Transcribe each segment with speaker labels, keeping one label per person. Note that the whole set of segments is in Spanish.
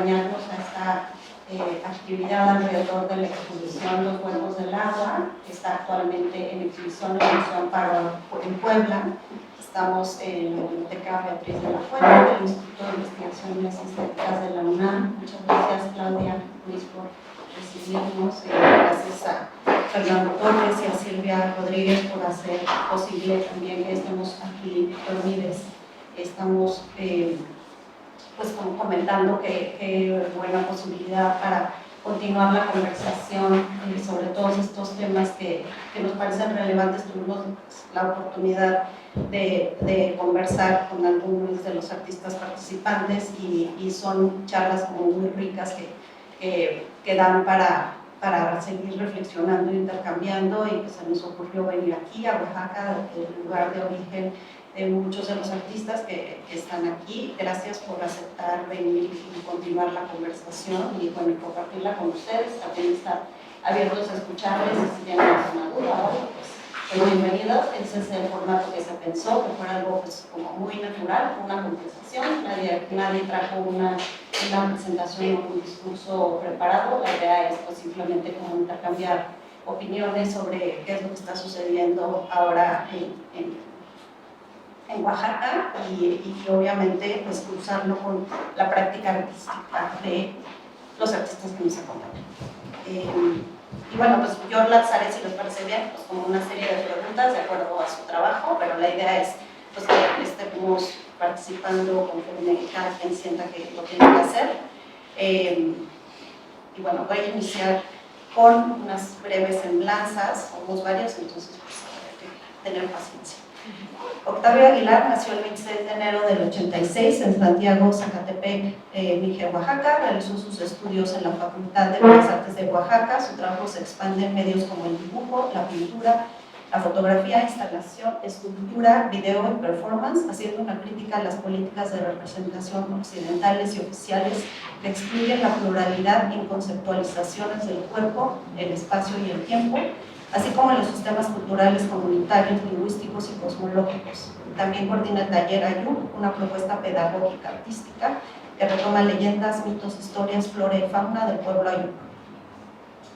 Speaker 1: acompañarnos a esta actividad alrededor de la exposición Los Huevos del Agua, que está actualmente en exhibición en el Museo Amparo en Puebla. Estamos en la Biblioteca Beatriz de la Fuente del Instituto de Investigaciones Estéticas de la UNAM. Muchas gracias, Claudia, Luis, por recibirnos. Gracias a Fernando Torres y a Silvia Rodríguez por hacer posible también que estemos aquí reunidos. Estamos pues como comentando que buena posibilidad para continuar la conversación sobre todos estos temas que nos parecen relevantes. Tuvimos la oportunidad de conversar con algunos de los artistas participantes y son charlas como muy ricas que dan para seguir reflexionando e intercambiando, y pues se nos ocurrió venir aquí a Oaxaca, el lugar de origen de muchos de los artistas que están aquí. Gracias por aceptar venir y continuar la conversación y bueno, compartirla con ustedes. También están abiertos a escucharles y si tienen alguna duda o algo, pues bienvenidos. Ese es el formato que se pensó, que fuera algo pues como muy natural, una conversación. Nadie trajo una presentación o un discurso preparado. La idea es pues simplemente como intercambiar opiniones sobre qué es lo que está sucediendo ahora en Oaxaca y obviamente pues cruzarlo con la práctica artística de los artistas que nos acompañan. Y bueno, pues yo lanzaré, si les parece bien, pues como una serie de preguntas de acuerdo a su trabajo, pero la idea es pues que estemos participando conforme cada quien sienta que lo tiene que hacer. Y bueno, voy a iniciar con unas breves semblanzas, somos varios, entonces pues hay que tener paciencia. Octavio Aguilar nació el 26 de enero del 86 en Santiago, Zacatepec, Mije, Oaxaca. Realizó sus estudios en la Facultad de Bellas Artes de Oaxaca. Su trabajo se expande en medios como el dibujo, la pintura, la fotografía, instalación, escultura, video y performance, haciendo una crítica a las políticas de representación occidentales y oficiales que excluyen la pluralidad en conceptualizaciones del cuerpo, el espacio y el tiempo, así como en los sistemas culturales, comunitarios, lingüísticos y cosmológicos. También coordina el taller Ayú, una propuesta pedagógica artística que retoma leyendas, mitos, historias, flora y fauna del pueblo Ayú.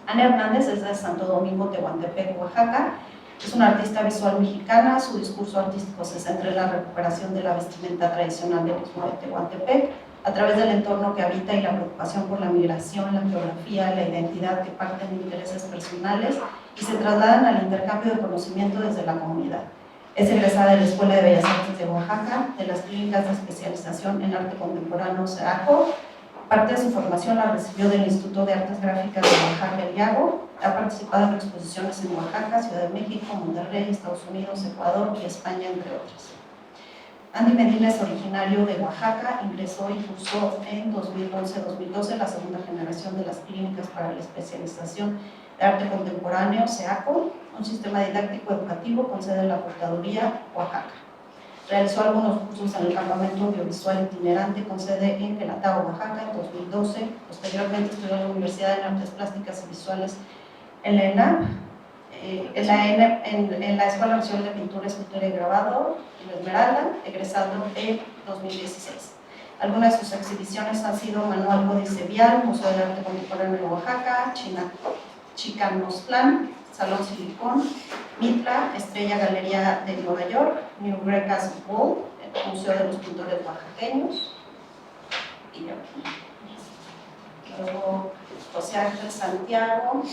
Speaker 1: Ana Hernández es de Santo Domingo, Tehuantepec, Oaxaca. Es una artista visual mexicana. Su discurso artístico se centra en la recuperación de la vestimenta tradicional del istmo de Tehuantepec a través del entorno que habita y la preocupación por la migración, la geografía, la identidad que parten de intereses personales y se trasladan al intercambio de conocimiento desde la comunidad. Es egresada de la Escuela de Bellas Artes de Oaxaca, de las clínicas de especialización en arte contemporáneo CEACO. Parte de su formación la recibió del Instituto de Artes Gráficas de Oaxaca, el IAGO. Ha participado en exposiciones en Oaxaca, Ciudad de México, Monterrey, Estados Unidos, Ecuador y España, entre otras. Andy Medina es originario de Oaxaca, ingresó y cursó en 2011-2012 la segunda generación de las clínicas para la especialización de arte contemporáneo, CEACO, un sistema didáctico educativo con sede en la Portaduría, Oaxaca. Realizó algunos cursos en el campamento audiovisual itinerante con sede en Quelatao, Oaxaca, en 2012. Posteriormente estudió en la Universidad de Artes Plásticas y Visuales en la ENAP, en la Escuela Nacional de Pintura, Escultura y Grabado, en Esmeralda, egresando en 2016. Algunas de sus exhibiciones han sido Manual Códice Vial, Museo de Arte Contemporáneo de Oaxaca, Chicanostlán, Salón Silicón, Mitla, Estrella Galería de Nueva York, New Grecas Wall, el Museo de los Pintores Oaxaqueños, y yo. Luego José Ángel Santiago,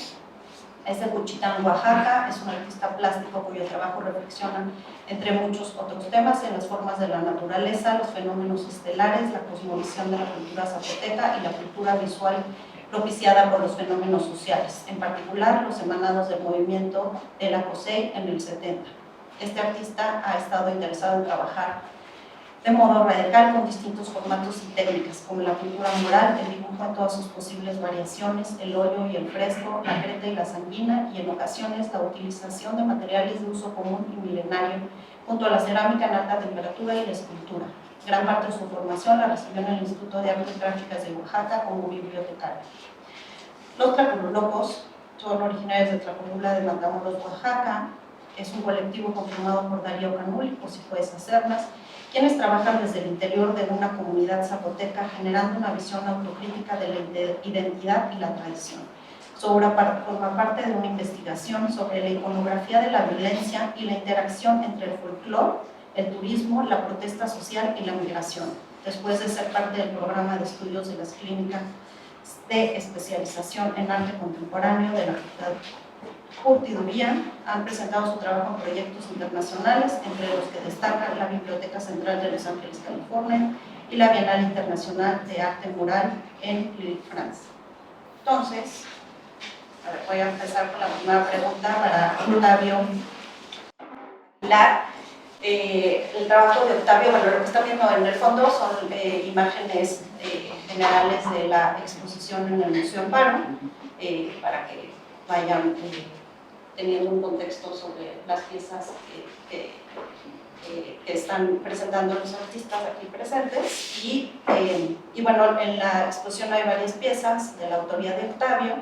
Speaker 1: es de Juchitán, Oaxaca. Es un artista plástico cuyo trabajo reflexiona, entre muchos otros temas, en las formas de la naturaleza, los fenómenos estelares, la cosmovisión de la cultura zapoteca y la cultura visual propiciada por los fenómenos sociales, en particular los emanados del movimiento de la COSEI en el 70. Este artista ha estado interesado en trabajar de modo radical con distintos formatos y técnicas, como la pintura mural, el dibujo en todas sus posibles variaciones, el óleo y el fresco, la creta y la sanguina, y en ocasiones la utilización de materiales de uso común y milenario, junto a la cerámica en alta temperatura y la escultura. Gran parte de su formación la recibió en el Instituto de Artes Gráficas de Oaxaca como bibliotecario. Los Tlacolulocos son originarios de Tlacolula de Matamoros, Oaxaca. Es un colectivo conformado por Darío Canul y José Hacernas, quienes trabajan desde el interior de una comunidad zapoteca generando una visión autocrítica de la identidad y la tradición. Su obra forma parte de una investigación sobre la iconografía de la violencia y la interacción entre el folclore, el turismo, la protesta social y la migración, después de ser parte del programa de estudios de las clínicas de especialización en arte contemporáneo de la Curtiduría. Han presentado su trabajo en proyectos internacionales, entre los que destacan la Biblioteca Central de Los Ángeles, California, y la Bienal Internacional de Arte Mural en Lille, Francia. Entonces, voy a empezar con la primera pregunta para Octavio. El trabajo de Octavio, bueno, lo que están viendo en el fondo son imágenes generales de la exposición en el Museo Amparo, para que vayan teniendo un contexto sobre las piezas que están presentando los artistas aquí presentes. Y bueno, en la exposición hay varias piezas de la autoría de Octavio,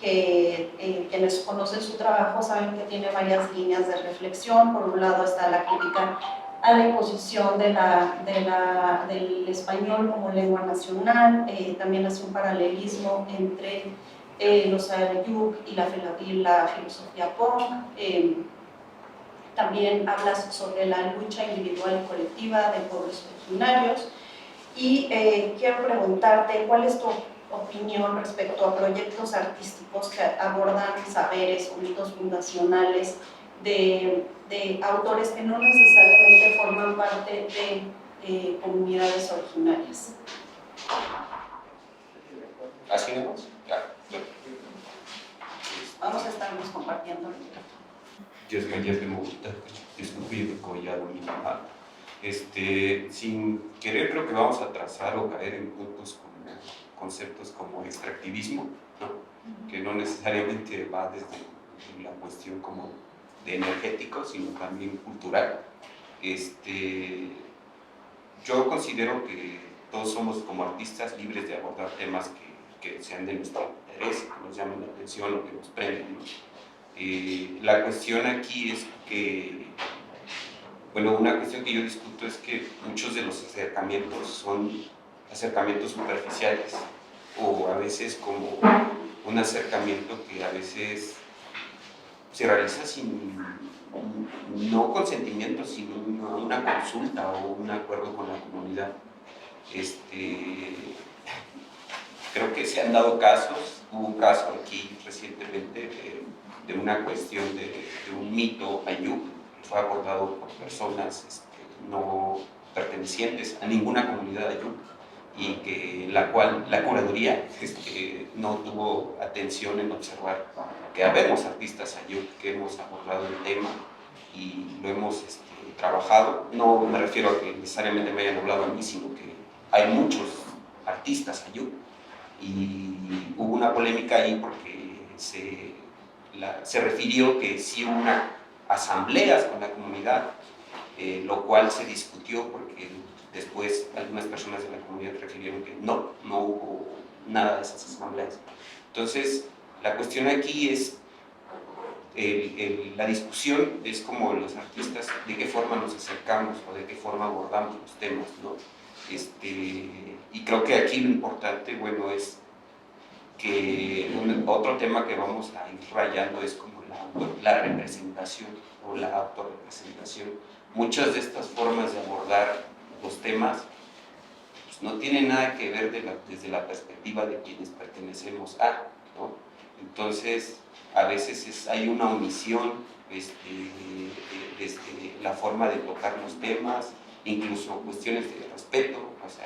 Speaker 1: que quienes conocen su trabajo saben que tiene varias líneas de reflexión. Por un lado está la crítica a la imposición del español como lengua nacional, también hace un paralelismo entre los Ayuk y la filosofía punk. También habla sobre la lucha individual y colectiva de pueblos originarios. Y quiero preguntarte, ¿cuál es tu opinión respecto a proyectos artísticos que abordan saberes o mitos fundacionales de autores que no necesariamente forman parte de comunidades originarias?
Speaker 2: ¿Así nomás? Ya.
Speaker 1: Vamos a estarnos compartiendo.
Speaker 2: Dios me gusta, descubrir collado mi mamá. Sin querer creo que vamos a trazar o caer en puntos como conceptos como extractivismo, ¿no? Que no necesariamente va desde la cuestión como de energético, sino también cultural. Yo considero que todos somos como artistas libres de abordar temas que sean de nuestro interés, que nos llamen la atención o que nos prenden, ¿no? La cuestión aquí es que, bueno, una cuestión que yo discuto es que muchos de los acercamientos son acercamientos superficiales, o a veces como un acercamiento que a veces se realiza sin, no consentimiento, sino una consulta o un acuerdo con la comunidad. Creo que se han dado casos, hubo un caso aquí recientemente de una cuestión de un mito ayuk que fue abordado por personas no pertenecientes a ninguna comunidad ayuk, y que la cual la curaduría no tuvo atención en observar que habemos artistas ayuk que hemos abordado el tema y lo hemos trabajado. No me refiero a que necesariamente me hayan hablado a mí, sino que hay muchos artistas ayuk, y hubo una polémica ahí porque se refirió que sí hubo asambleas con la comunidad, lo cual se discutió porque después algunas personas de la comunidad refirieron que no hubo nada de esas asambleas. Entonces, la cuestión aquí es, la discusión es como los artistas, de qué forma nos acercamos o de qué forma abordamos los temas, ¿no? Y creo que aquí lo importante, bueno, es que otro tema que vamos a ir rayando es como la representación o la autorrepresentación. Muchas de estas formas de abordar los temas pues, no tienen nada que ver desde la perspectiva de quienes pertenecemos a, ¿no? Entonces, a veces hay una omisión desde la forma de tocar los temas, incluso cuestiones de respeto. O sea,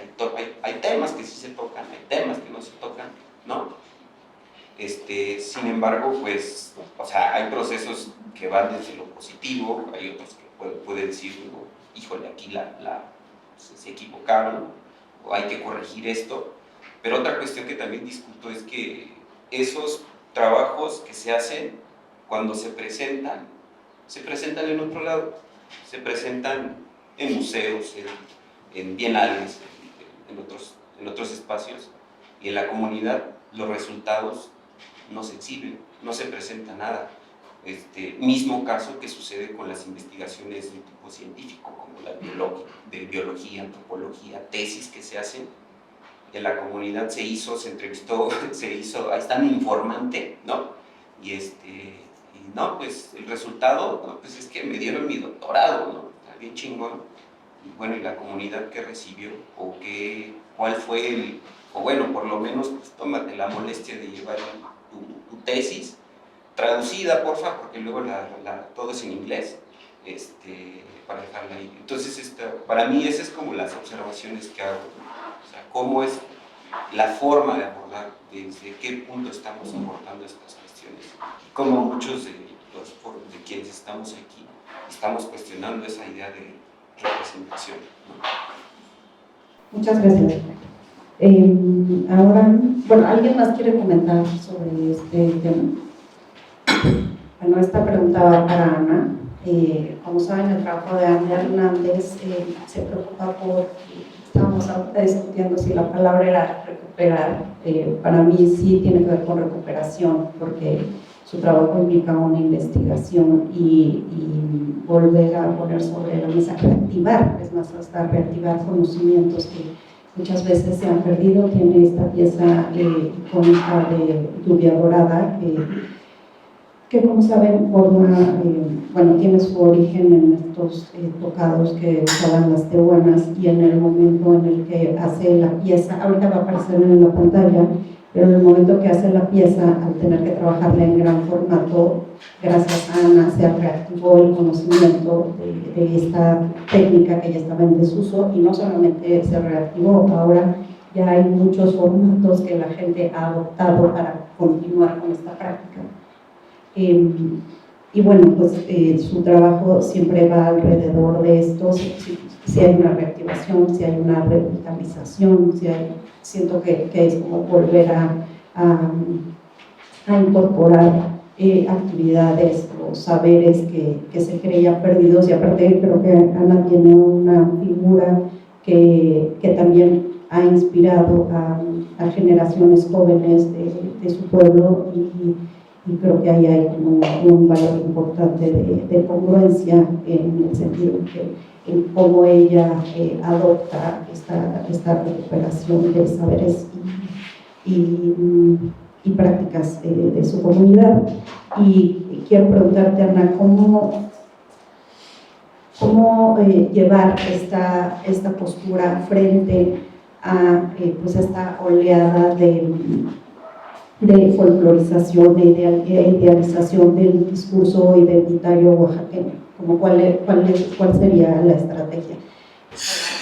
Speaker 2: hay temas que sí se tocan, hay temas que no se tocan, ¿no? Sin embargo, pues, o sea, hay procesos que van desde lo positivo, hay otros que puede decir, ¿no? Híjole, aquí se equivocaron, o hay que corregir esto. Pero otra cuestión que también discuto es que esos trabajos que se hacen, cuando se presentan en otro lado, se presentan en museos, en bienales, en otros espacios, y en la comunidad los resultados no se exhiben, no se presenta nada. Mismo caso que sucede con las investigaciones de tipo científico, como la de biología, antropología, tesis que se hacen. En la comunidad se entrevistó, ahí está un informante, ¿no? Y no, pues el resultado, no, pues es que me dieron mi doctorado, ¿no? Está bien chingón. Y bueno, ¿y la comunidad qué recibió? ¿Cuál fue o bueno, por lo menos, pues tómate la molestia de llevar tu tesis, traducida, porfa, porque luego todo es en inglés, para dejarla ahí. Entonces, para mí esas es como las observaciones que hago, ¿no? O sea, cómo es la forma de abordar, desde qué punto estamos abordando estas cuestiones, y cómo muchos de quienes estamos aquí estamos cuestionando esa idea de representación, ¿no?
Speaker 1: Muchas gracias. Ahora, bueno, ¿alguien más quiere comentar sobre este tema? Bueno, esta pregunta va para Ana. Como saben, el trabajo de Ana Hernández se preocupa por, estábamos ahorita discutiendo si la palabra era recuperar. Para mí sí tiene que ver con recuperación, porque su trabajo implica una investigación y volver a poner sobre la mesa, reactivar, es más, hasta reactivar conocimientos que muchas veces se han perdido. Tiene esta pieza icónica de Lluvia Dorada, que como saben tiene su origen en estos tocados que usaban las tehuanas, y en el momento en el que hace la pieza, ahorita va a aparecer en la pantalla, pero en el momento que hace la pieza, al tener que trabajarla en gran formato, gracias a Ana se reactivó el conocimiento de esta técnica que ya estaba en desuso, y no solamente se reactivó, ahora ya hay muchos formatos que la gente ha adoptado para continuar con esta práctica. Y bueno, pues su trabajo siempre va alrededor de esto, si hay una reactivación, si hay una revitalización, siento que es como volver a incorporar actividades o saberes que se creían perdidos. Y aparte creo que Ana tiene una figura que también ha inspirado a generaciones jóvenes de su pueblo, y creo que ahí hay un valor importante de congruencia, en el sentido en cómo ella adopta esta recuperación de saberes y prácticas de su comunidad. Y quiero preguntarte, Ana, ¿cómo llevar esta postura frente a pues esta oleada de folclorización e idealización del discurso identitario oaxaqueño? ¿Cuál sería la estrategia?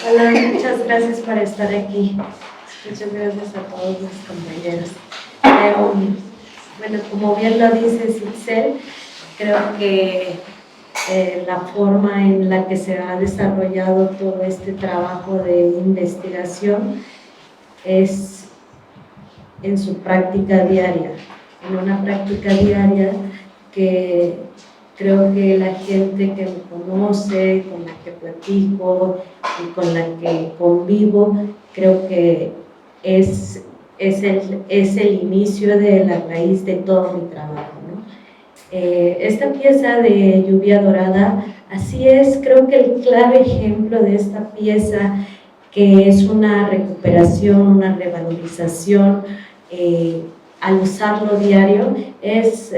Speaker 3: Hola, muchas gracias por estar aquí. Muchas gracias a todos mis compañeros. Bueno, como bien lo dice Sitzel, creo que la forma en la que se ha desarrollado todo este trabajo de investigación es en su práctica diaria, en una práctica diaria que creo que la gente que me conoce, con la que platico y con la que convivo, creo que es el inicio de la raíz de todo mi trabajo, ¿no? Esta pieza de Lluvia Dorada, así es, creo que el claro ejemplo de esta pieza, que es una recuperación, una revalorización, al usarlo diario, es,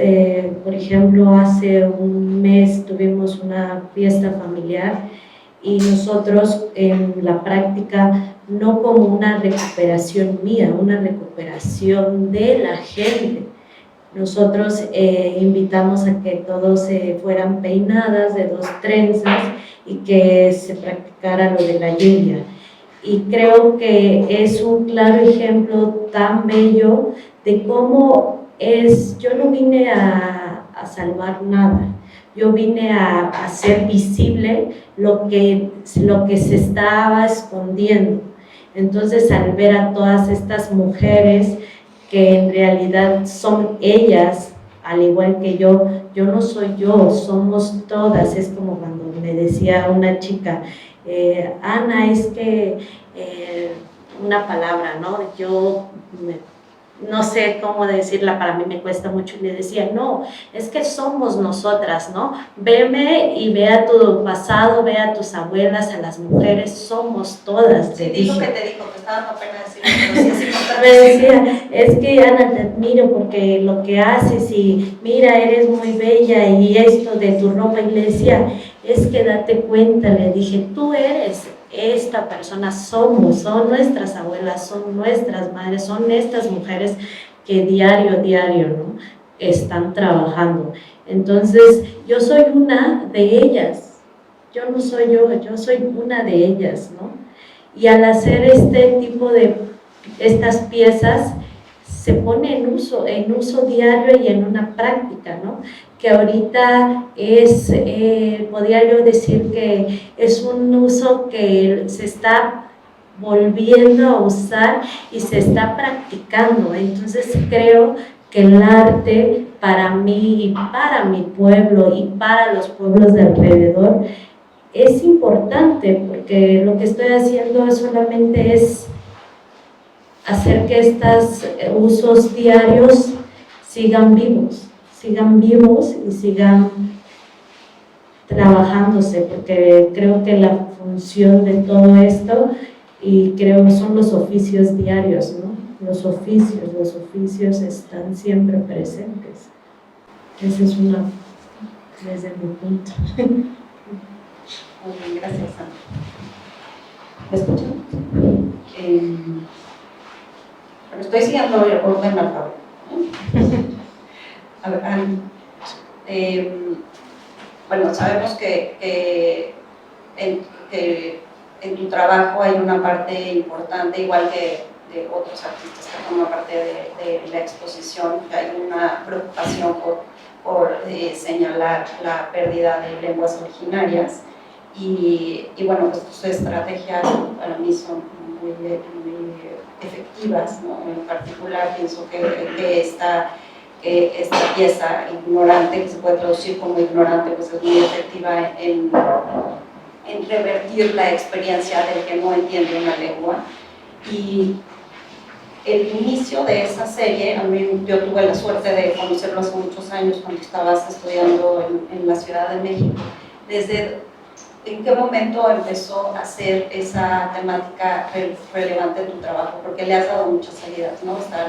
Speaker 3: por ejemplo, hace un mes tuvimos una fiesta familiar y nosotros en la práctica, no como una recuperación mía, una recuperación de la gente, nosotros invitamos a que todos fueran peinadas de 2 trenzas y que se practicara lo de la lluvia. Y creo que es un claro ejemplo tan bello de cómo yo no vine a salvar nada, yo vine a hacer visible lo que se estaba escondiendo. Entonces, al ver a todas estas mujeres que en realidad son ellas, al igual que yo no soy yo, somos todas. Es como cuando me decía una chica, Ana, es que una palabra, ¿no? Yo no sé cómo decirla, para mí me cuesta mucho, y le decía, no, es que somos nosotras, ¿no? Veme y ve a tu pasado, ve a tus abuelas, a las mujeres, somos todas.
Speaker 1: Sí,
Speaker 3: te
Speaker 1: dijo
Speaker 3: dije.
Speaker 1: que te dijo, que estaba dando pena decirlo, pero sí es importante.
Speaker 3: Me decía, es que Ana, te admiro porque lo que haces y mira, eres muy bella y esto de tu ropa, y le decía, es que date cuenta, le dije, tú eres esta persona, son nuestras abuelas, son nuestras madres, son estas mujeres que diario, ¿no? Están trabajando. Entonces, yo soy una de ellas, yo no soy yo soy una de ellas, ¿no? Y al hacer este tipo de estas piezas se pone en uso diario y en una práctica, ¿no? Que ahorita es, podría yo decir que es un uso que se está volviendo a usar y se está practicando. Entonces creo que el arte para mí y para mi pueblo y para los pueblos de alrededor es importante, porque lo que estoy haciendo solamente es hacer que estos usos diarios sigan vivos y sigan trabajándose, porque creo que la función de todo esto, y creo que son los oficios diarios, ¿no? Los oficios están siempre presentes. Esa es una, desde mi punto.
Speaker 1: Muy bien, gracias, Ana. ¿Me escuchan? Pero estoy siguiendo el orden alfabético. A ver, Ana, bueno, sabemos que en tu trabajo hay una parte importante, igual que de otros artistas que forman parte de la exposición, que hay una preocupación por señalar la pérdida de lenguas originarias. Y bueno, pues tus estrategias para mí son muy efectivas, ¿no? En particular pienso que esta pieza ignorante, que se puede traducir como ignorante, pues es muy efectiva en revertir la experiencia del que no entiende una lengua. Y el inicio de esa serie, a mí, yo tuve la suerte de conocerlo hace muchos años cuando estabas estudiando en la Ciudad de México. ¿En qué momento empezó a ser esa temática relevante en tu trabajo? Porque le has dado muchas salidas, ¿no? Está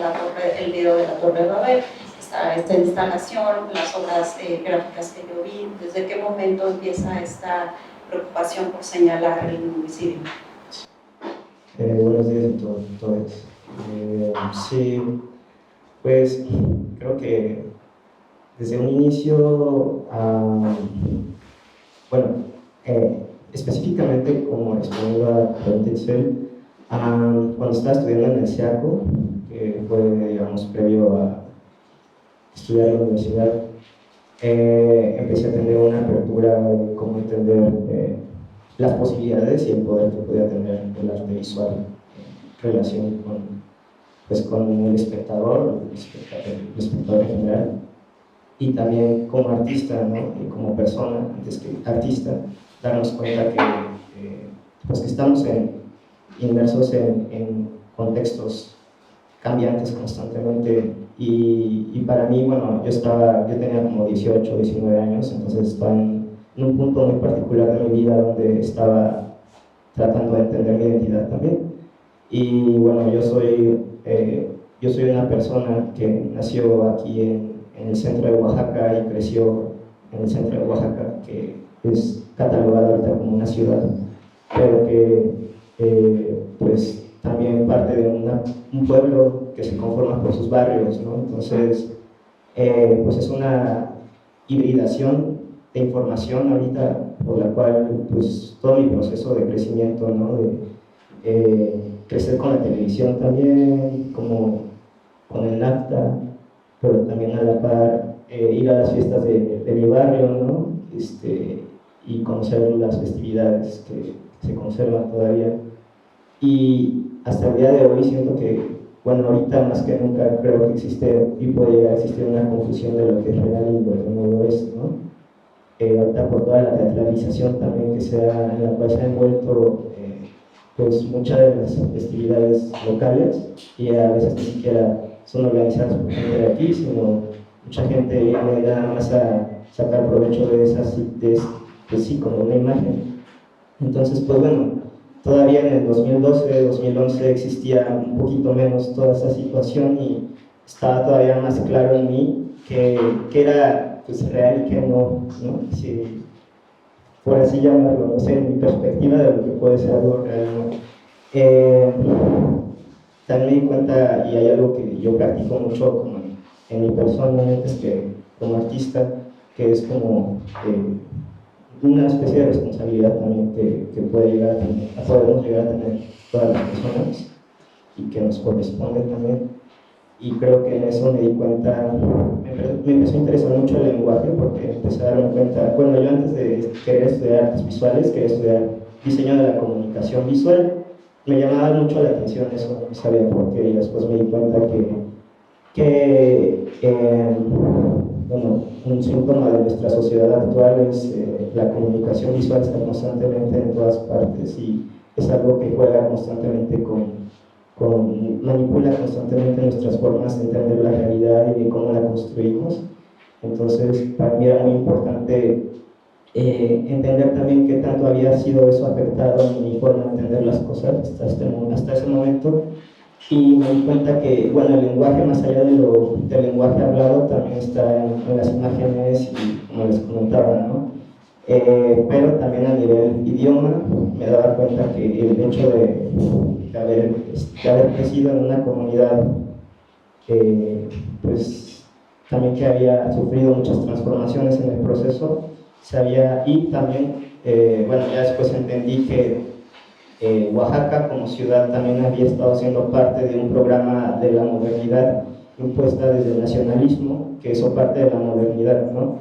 Speaker 1: el video de la Torre de Babel, está esta instalación, las obras gráficas que yo vi. ¿Desde qué momento empieza esta preocupación por señalar el homicidio?
Speaker 4: Buenos días a todos. Sí, pues creo que desde un inicio, bueno, específicamente como respondiendo a la pregunta inicial, cuando estaba estudiando en el CIACO, que fue, digamos, previo a estudiar en la universidad, empecé a tener una apertura de cómo entender las posibilidades y el poder que podía tener el arte visual en relación con el espectador en general, y también como artista, ¿no? Y como persona, antes que artista, darnos cuenta pues que estamos inmersos en contextos cambiantes constantemente. Y para mí, bueno, yo tenía como 18, 19 años, entonces estaba en un punto muy particular de mi vida donde estaba tratando de entender mi identidad también. Y bueno, yo soy una persona que nació aquí en el centro de Oaxaca y creció en el centro de Oaxaca, que es catalogado ahorita como una ciudad, pero que pues también parte de un pueblo que se conforma por sus barrios, ¿no? Entonces, pues es una hibridación de información ahorita por la cual pues todo mi proceso de crecimiento, ¿no? De crecer con la televisión también, como con el NAFTA, pero también a la par ir a las fiestas de mi barrio, ¿no? Y conocer las festividades que se conservan todavía. Y hasta el día de hoy siento que, bueno, ahorita más que nunca creo que existe y puede llegar a existir una confusión de lo que es real y lo que no lo es, ¿no? Ahorita por toda la teatralización también en la cual se ha envuelto pues muchas de las festividades locales, y a veces ni siquiera son organizadas por gente de aquí, sino mucha gente viene nada más a sacar provecho de esas, pues sí, como una imagen. Entonces, pues bueno, todavía en el 2012, 2011 existía un poquito menos toda esa situación y estaba todavía más claro en mí que era pues, real y que no, ¿no? Si, por así llamarlo, no sé, en mi perspectiva de lo que puede ser algo real, ¿no? También me di cuenta, y hay algo que yo practico mucho como en mi persona, es que como artista, que es como una especie de responsabilidad también que puede llegar a tener, podemos llegar a tener todas las personas y que nos corresponde también. Y creo que en eso me di cuenta, me empezó a interesar mucho el lenguaje porque empecé a darme cuenta, bueno, yo antes de querer estudiar artes visuales, quería estudiar diseño de la comunicación visual, me llamaba mucho la atención eso, no sabía por qué, y después me di cuenta bueno, un síntoma de nuestra sociedad actual es la comunicación visual está constantemente en todas partes y es algo que juega constantemente manipula constantemente nuestras formas de entender la realidad y de cómo la construimos. Entonces, para mí era muy importante entender también qué tanto había sido eso afectado en mi forma de entender las cosas hasta ese momento. Y me di cuenta que, bueno, el lenguaje, más allá del lenguaje hablado, también está en las imágenes y como les comentaba, ¿no? Pero también a nivel idioma, me daba cuenta que el hecho de haber crecido en una comunidad, pues también que había sufrido muchas transformaciones en el proceso, y también, bueno, ya después entendí que Oaxaca como ciudad también había estado siendo parte de un programa de la modernidad impuesta desde el nacionalismo, que eso parte de la modernidad, ¿no?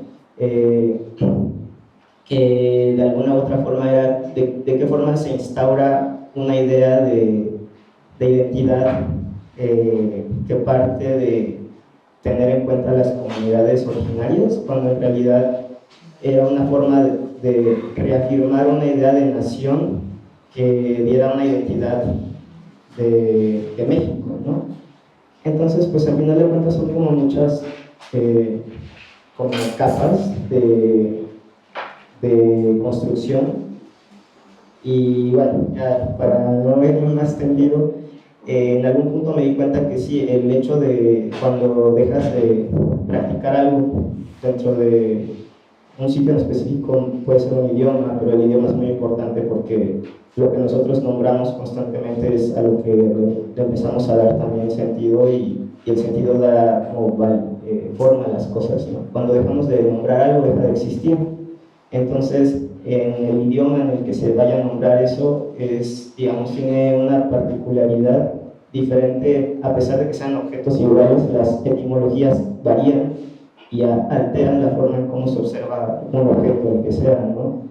Speaker 4: Que de alguna u otra forma era de qué forma se instaura una idea de identidad que parte de tener en cuenta las comunidades originarias, cuando en realidad era una forma de reafirmar una idea de nación que diera una identidad de México, ¿no? Entonces, pues al final de cuentas son como muchas como capas de construcción y bueno, ya para no verme más tendido, en algún punto me di cuenta que sí, el hecho de cuando dejas de practicar algo dentro de un sitio en específico puede ser un idioma, pero el idioma es muy importante porque lo que nosotros nombramos constantemente es a lo que le empezamos a dar también sentido y el sentido da como forma a las cosas, ¿no? Cuando dejamos de nombrar algo deja de existir. Entonces, en el idioma en el que se vaya a nombrar eso, digamos, tiene una particularidad diferente, a pesar de que sean objetos iguales, las etimologías varían y alteran la forma en cómo se observa un objeto, el que sea, ¿no?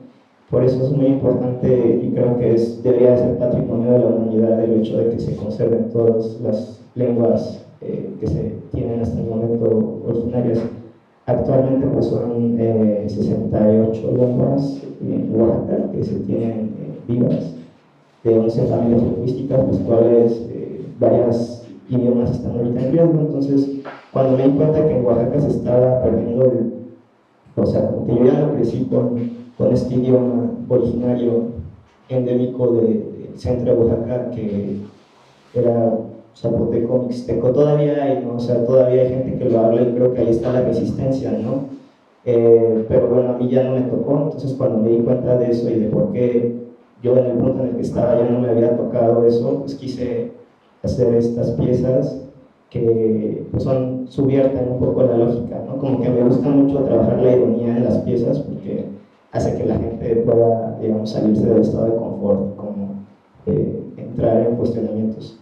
Speaker 4: Por eso es muy importante y creo que debería ser patrimonio de la humanidad el hecho de que se conserven todas las lenguas que se tienen hasta el momento originarias. Actualmente pues son 68 lenguas en Oaxaca que se tienen vivas, de 11 familias lingüísticas, las cuales varias idiomas están ahorita en riesgo. Entonces, cuando me di cuenta que en Oaxaca se estaba perdiendo, o sea, como que yo ya no crecí con este idioma originario endémico del centro de Oaxaca, que era zapoteco, mixteco, todavía hay, ¿no? O sea, todavía hay gente que lo habla y creo que ahí está la resistencia, ¿no? Pero bueno, a mí ya no me tocó, entonces cuando me di cuenta de eso y de por qué yo en el punto en el que estaba ya no me había tocado eso, pues quise hacer estas piezas que pues subvierten un poco la lógica, ¿no? Como que me gusta mucho trabajar la ironía en las piezas porque hace que la gente pueda, digamos, salirse del estado de confort, como entrar en cuestionamientos.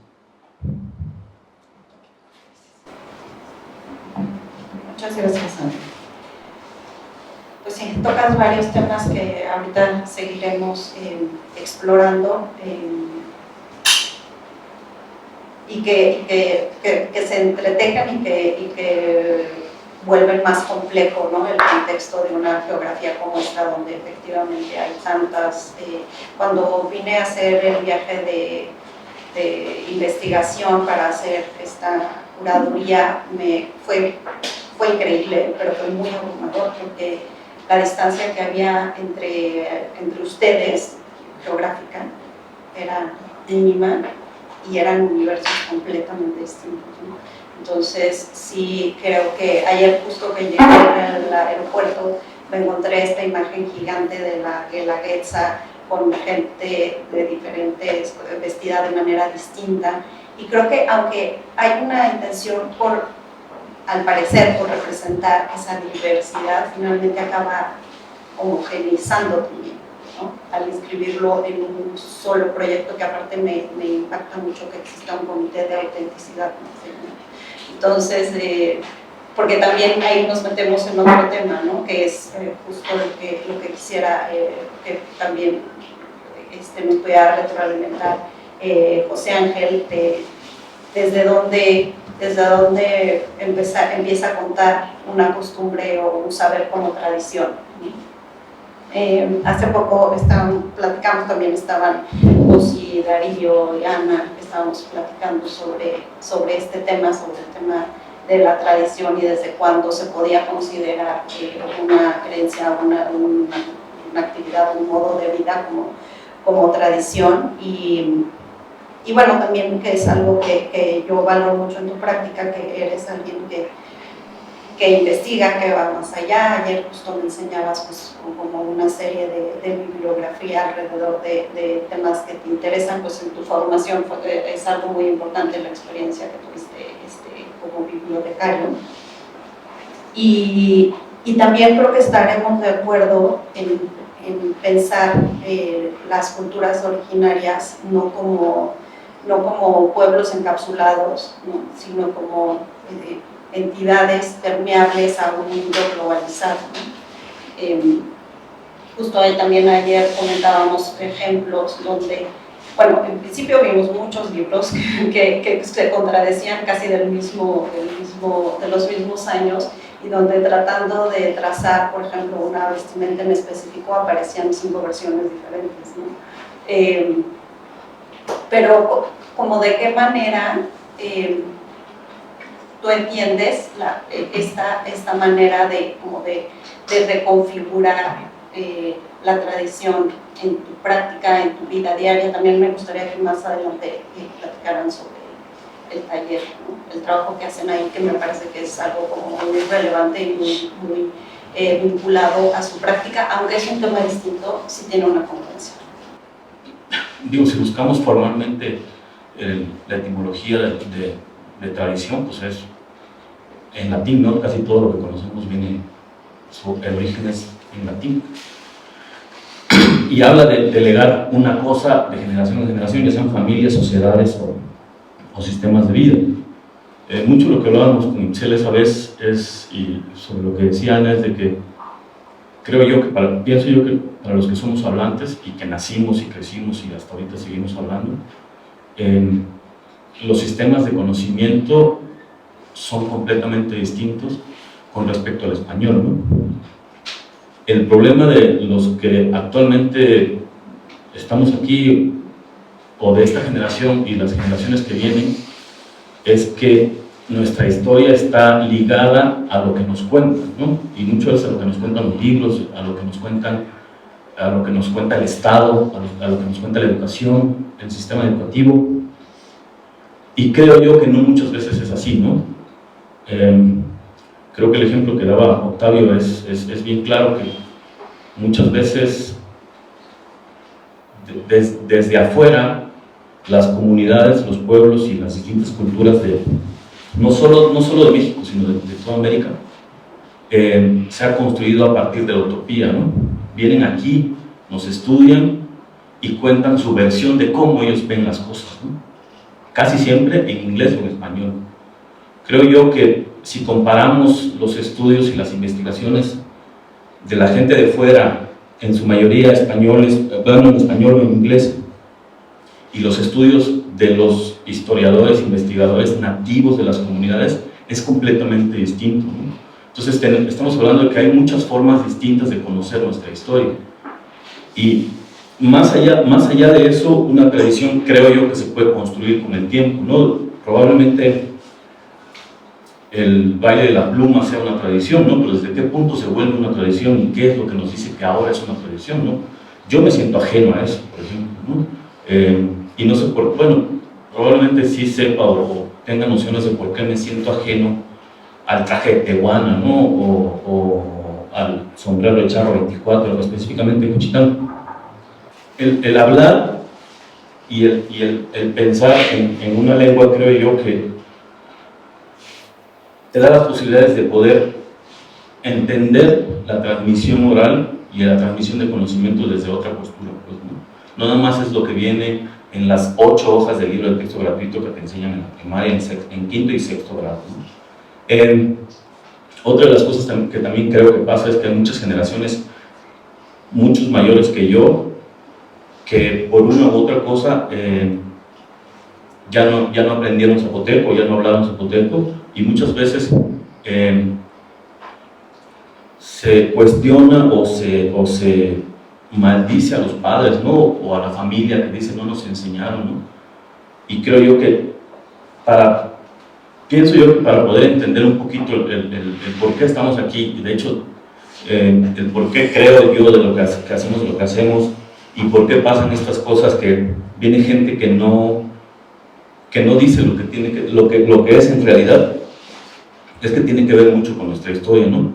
Speaker 1: Muchas gracias, Ana. Pues sí, tocas varios temas que ahorita seguiremos explorando y que se entretejan y que vuelven más complejo, ¿no? El contexto de una geografía como esta, donde efectivamente hay tantas. Cuando vine a hacer el viaje de investigación para hacer esta curaduría fue increíble, pero fue muy abrumador porque la distancia que había entre ustedes, geográfica, era mínima y eran universos completamente distintos, ¿no? Entonces, sí, creo que ayer justo que llegué al aeropuerto me encontré esta imagen gigante de la Guelaguetza con gente de diferentes, vestida de manera distinta. Y creo que aunque hay una intención al parecer, por representar esa diversidad, finalmente acaba homogeneizando también, ¿no? Al inscribirlo en un solo proyecto, que aparte me impacta mucho que exista un comité de autenticidad, ¿no? Entonces, porque también ahí nos metemos en otro tema, ¿no? Que es justo lo que quisiera que también me pueda retroalimentar José Ángel, desde dónde empieza a contar una costumbre o un saber como tradición, ¿no? Hace poco platicamos, también estaban José, Darío y Ana, estábamos platicando sobre este tema, sobre el tema de la tradición y desde cuándo se podía considerar una creencia, una actividad, un modo de vida como tradición. Y bueno, también que es algo que yo valoro mucho en tu práctica, que eres alguien que investiga, que va más allá. Ayer justo me enseñabas pues, como una serie de bibliografía alrededor de temas que te interesan, pues en tu formación es algo muy importante la experiencia que tuviste como bibliotecario. Y también creo que estaremos de acuerdo en pensar las culturas originarias no como pueblos encapsulados, ¿no? Sino como entidades permeables a un mundo globalizado, ¿no? Justo ahí también ayer comentábamos ejemplos donde, bueno, en principio vimos muchos libros que se contradecían casi de los mismos años, y donde tratando de trazar, por ejemplo, una vestimenta en específico aparecían 5 versiones diferentes, ¿no? Pero como de qué manera tú entiendes esta manera de reconfigurar la tradición en tu práctica, en tu vida diaria. También me gustaría que más adelante platicaran sobre el taller, ¿no? El trabajo que hacen ahí, que me parece que es algo como muy relevante y muy vinculado a su práctica, aunque es un tema distinto, sí tiene una convención.
Speaker 5: Digo, si buscamos formalmente la etimología de tradición, pues es en latín, ¿no? Casi todo lo que conocemos viene, el origen es en latín. Y habla de legar una cosa de generación en generación, ya sean familias, sociedades o sistemas de vida. Mucho lo que hablábamos con Itzel esa vez y sobre lo que decía Ana, es de que pienso yo que para los que somos hablantes y que nacimos y crecimos y hasta ahorita seguimos hablando, los sistemas de conocimiento son completamente distintos con respecto al español, ¿no? El problema de los que actualmente estamos aquí, o de esta generación y las generaciones que vienen, es que nuestra historia está ligada a lo que nos cuentan, ¿no? Y mucho es a lo que nos cuentan los libros, a lo que nos cuenta el Estado, a lo que nos cuenta la educación, el sistema educativo. Y creo yo que no muchas veces es así, ¿no? Creo que el ejemplo que daba Octavio es bien claro, que muchas veces desde afuera las comunidades, los pueblos y las distintas culturas no solo de México, sino de toda América, se ha construido a partir de la utopía, ¿no? Vienen aquí, nos estudian y cuentan su versión de cómo ellos ven las cosas, ¿no? Casi siempre en inglés o en español. Creo yo que si comparamos los estudios y las investigaciones de la gente de fuera, en su mayoría españoles, hablando en español o en inglés, y los estudios de los historiadores, investigadores nativos de las comunidades, es completamente distinto, ¿no? Entonces estamos hablando de que hay muchas formas distintas de conocer nuestra historia. Y más allá de eso, una tradición creo yo que se puede construir con el tiempo, ¿no? Probablemente el baile de la pluma sea una tradición, ¿no? Pero ¿desde qué punto se vuelve una tradición y qué es lo que nos dice que ahora es una tradición, ¿no? Yo me siento ajeno a eso, por ejemplo, ¿no? Y no sé por, bueno, probablemente sí sepa o tenga nociones de por qué me siento ajeno al traje de tehuana, ¿no? O al sombrero de charro 24, específicamente en Juchitán. El hablar y el pensar en una lengua, creo yo, que te da las posibilidades de poder entender la transmisión oral y la transmisión de conocimiento desde otra postura, pues, ¿no? No nada más es lo que viene en las 8 hojas del libro de texto gratuito que te enseñan en la primaria, en quinto y sexto grado, ¿no? Otra de las cosas que también creo que pasa es que hay muchas generaciones, muchos mayores que yo, que por una u otra cosa ya no aprendieron zapoteco, ya no hablaron zapoteco, y muchas veces se cuestiona o se maldice a los padres, ¿no? O a la familia que dice no nos enseñaron, ¿no? Y creo yo que pienso yo que para poder entender un poquito el por qué estamos aquí, y de hecho el por qué creo yo de lo que hacemos lo que hacemos, y por qué pasan estas cosas, que viene gente que no dice lo que es en realidad, es que tiene que ver mucho con nuestra historia, ¿no?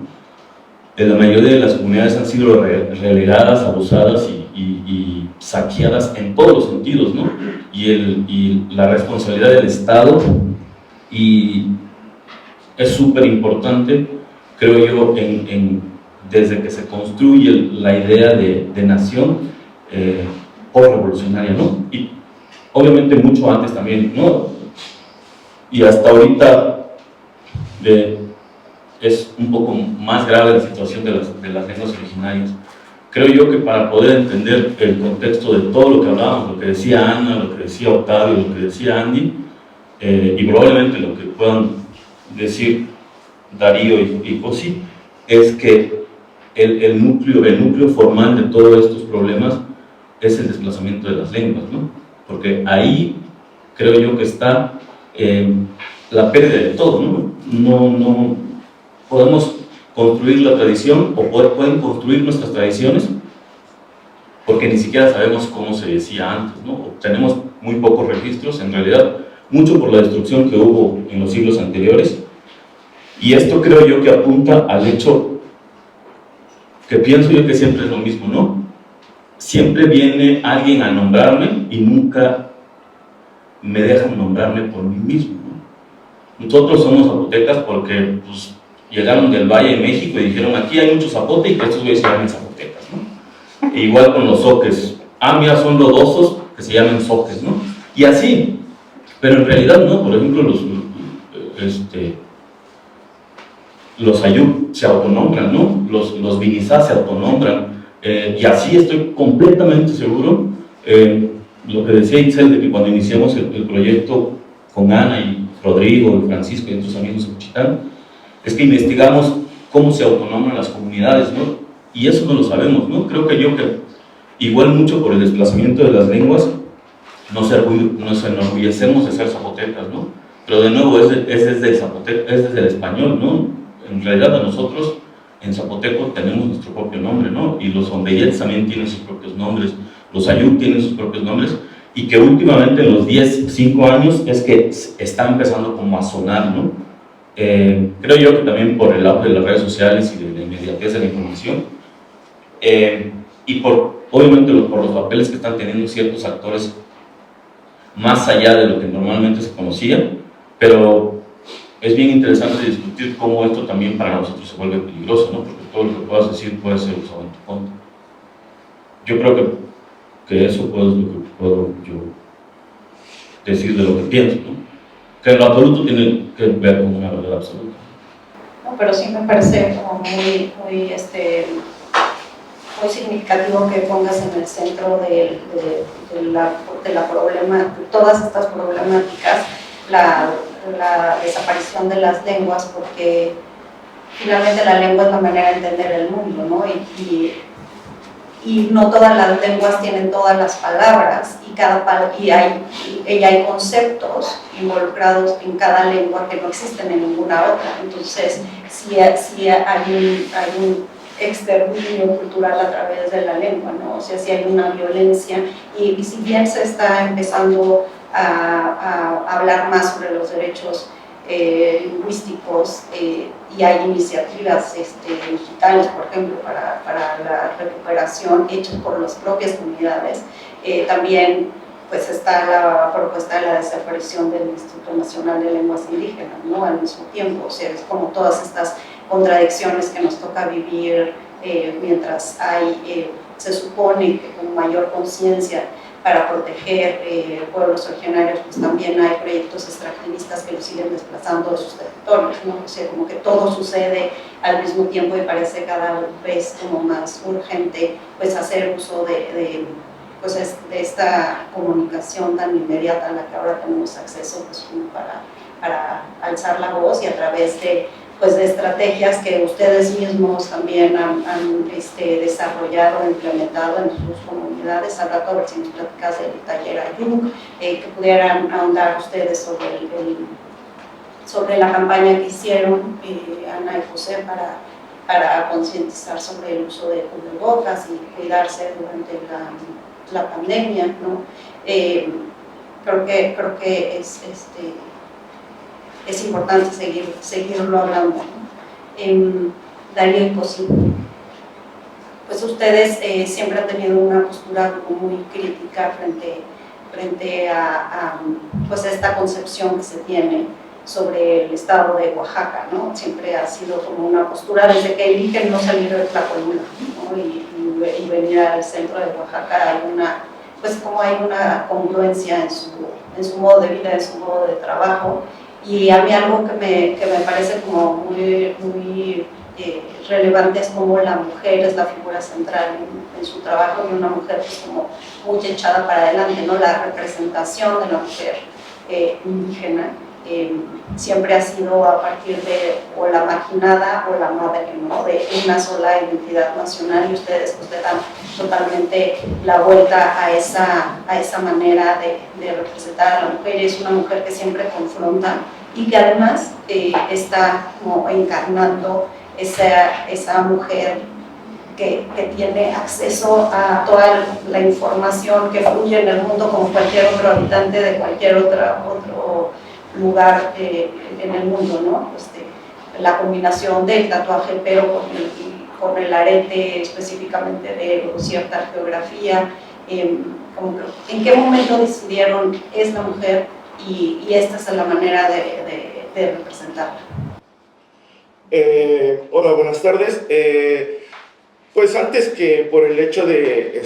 Speaker 5: La mayoría de las comunidades han sido relegadas, abusadas y saqueadas en todos los sentidos, ¿no? Y la responsabilidad del Estado, y es súper importante, creo yo, desde que se construye la idea de nación revolucionaria, ¿no? Y obviamente mucho antes también, ¿no? Y hasta ahorita es un poco más grave la situación de las lenguas originarias. Creo yo que para poder entender el contexto de todo lo que hablábamos, lo que decía Ana, lo que decía Octavio, lo que decía Andy, y probablemente lo que puedan decir Darío y Cosi, es que el núcleo formal de todos estos problemas es el desplazamiento de las lenguas, ¿no? Porque ahí creo yo que está la pérdida de todo, ¿no? No podemos construir la tradición, o pueden construir nuestras tradiciones, porque ni siquiera sabemos cómo se decía antes, ¿no? Tenemos muy pocos registros, en realidad, mucho por la destrucción que hubo en los siglos anteriores, y esto creo yo que apunta al hecho que pienso yo que siempre es lo mismo, ¿no? Siempre viene alguien a nombrarme y nunca me dejan nombrarme por mí mismo, ¿no? Nosotros somos zapotecas porque pues, llegaron del Valle de México y dijeron aquí hay muchos zapotes y que estos güeyes se llaman zapotecas, ¿no? E igual con los zoques, mira, son lodosos que se llaman zoques, ¿no? Y así, pero en realidad no. Por ejemplo, los ayub se autonombran, ¿no? Los vinizá se autonombran, y así estoy completamente seguro. Lo que decía Itzel, de que cuando iniciamos el proyecto con Ana y Rodrigo y Francisco y otros amigos de Juchitán, es que investigamos cómo se autonombran las comunidades, ¿no? Y eso no lo sabemos, ¿no? Creo que igual mucho por el desplazamiento de las lenguas, nos enorgullecemos de ser zapotecas, ¿no? Pero de nuevo es desde el español, ¿no? En realidad a nosotros en zapoteco tenemos nuestro propio nombre, ¿no? Y los ombeyets también tienen sus propios nombres, los ayub tienen sus propios nombres, y que últimamente en los 5 años es que está empezando como a sonar, ¿no? Creo yo que también por el auge de las redes sociales y de la inmediatez de la información, y obviamente por los papeles que están teniendo ciertos actores más allá de lo que normalmente se conocía, pero es bien interesante discutir cómo esto también para nosotros se vuelve peligroso, ¿no? Porque todo lo que puedas decir puede ser usado en tu contra. Yo creo que eso es lo que puedo yo decir de lo que pienso, ¿no? Que en lo absoluto tiene que ver con una verdad absoluta.
Speaker 1: No, pero sí me parece como muy significativo que pongas en el centro de todas estas problemáticas la desaparición de las lenguas, porque finalmente la lengua es la manera de entender el mundo, ¿no? y no todas las lenguas tienen todas las palabras y hay conceptos involucrados en cada lengua que no existen en ninguna otra. Entonces, si hay un exterminio cultural a través de la lengua, ¿no? O sea, si hay una violencia y si bien se está empezando a hablar más sobre los derechos lingüísticos y hay iniciativas digitales, por ejemplo, para la recuperación hechas por las propias comunidades, también pues está la propuesta de la desaparición del Instituto Nacional de Lenguas Indígenas, ¿no? Al mismo tiempo, o sea, es como todas estas contradicciones que nos toca vivir mientras se supone que con mayor conciencia para proteger pueblos originarios, pues también hay proyectos extractivistas que los siguen desplazando de sus territorios, ¿no? O sea, como que todo sucede al mismo tiempo y parece cada vez como más urgente pues hacer uso de esta comunicación tan inmediata a la que ahora tenemos acceso, pues, para alzar la voz y a través de estrategias que ustedes mismos también han desarrollado e implementado en sus comunidades. Al rato, a ver si nos platicas del taller Ayuk, que pudieran ahondar ustedes sobre la campaña que hicieron Ana y José para concientizar sobre el uso de cubrebocas y cuidarse durante la pandemia, ¿no? Creo que es importante seguirlo hablando, ¿no? Darío y Cosí, pues ustedes siempre han tenido una postura muy crítica frente a pues esta concepción que se tiene sobre el estado de Oaxaca, ¿no? Siempre ha sido como una postura desde que eligen no salir de Tlacolula, ¿no? y venir al centro de Oaxaca, hay una congruencia en su modo de vida, en su modo de trabajo. Y a mí algo que me parece como muy relevante es como la mujer es la figura central en su trabajo y una mujer pues como muy echada para adelante, ¿no? La representación de la mujer indígena siempre ha sido a partir de o la marginada o la madre, ¿no? De una sola identidad nacional y ustedes pues le dan totalmente la vuelta a esa manera de representar a la mujer. Es una mujer que siempre confronta y que además está como encarnando esa mujer que tiene acceso a toda la información que fluye en el mundo como cualquier otro habitante de cualquier otro lugar en el mundo, ¿no? La combinación del tatuaje pero con el arete específicamente de cierta geografía, ¿en qué momento decidieron es la mujer y esta es la manera de representarla?
Speaker 6: Hola, buenas tardes. Pues antes que por el hecho de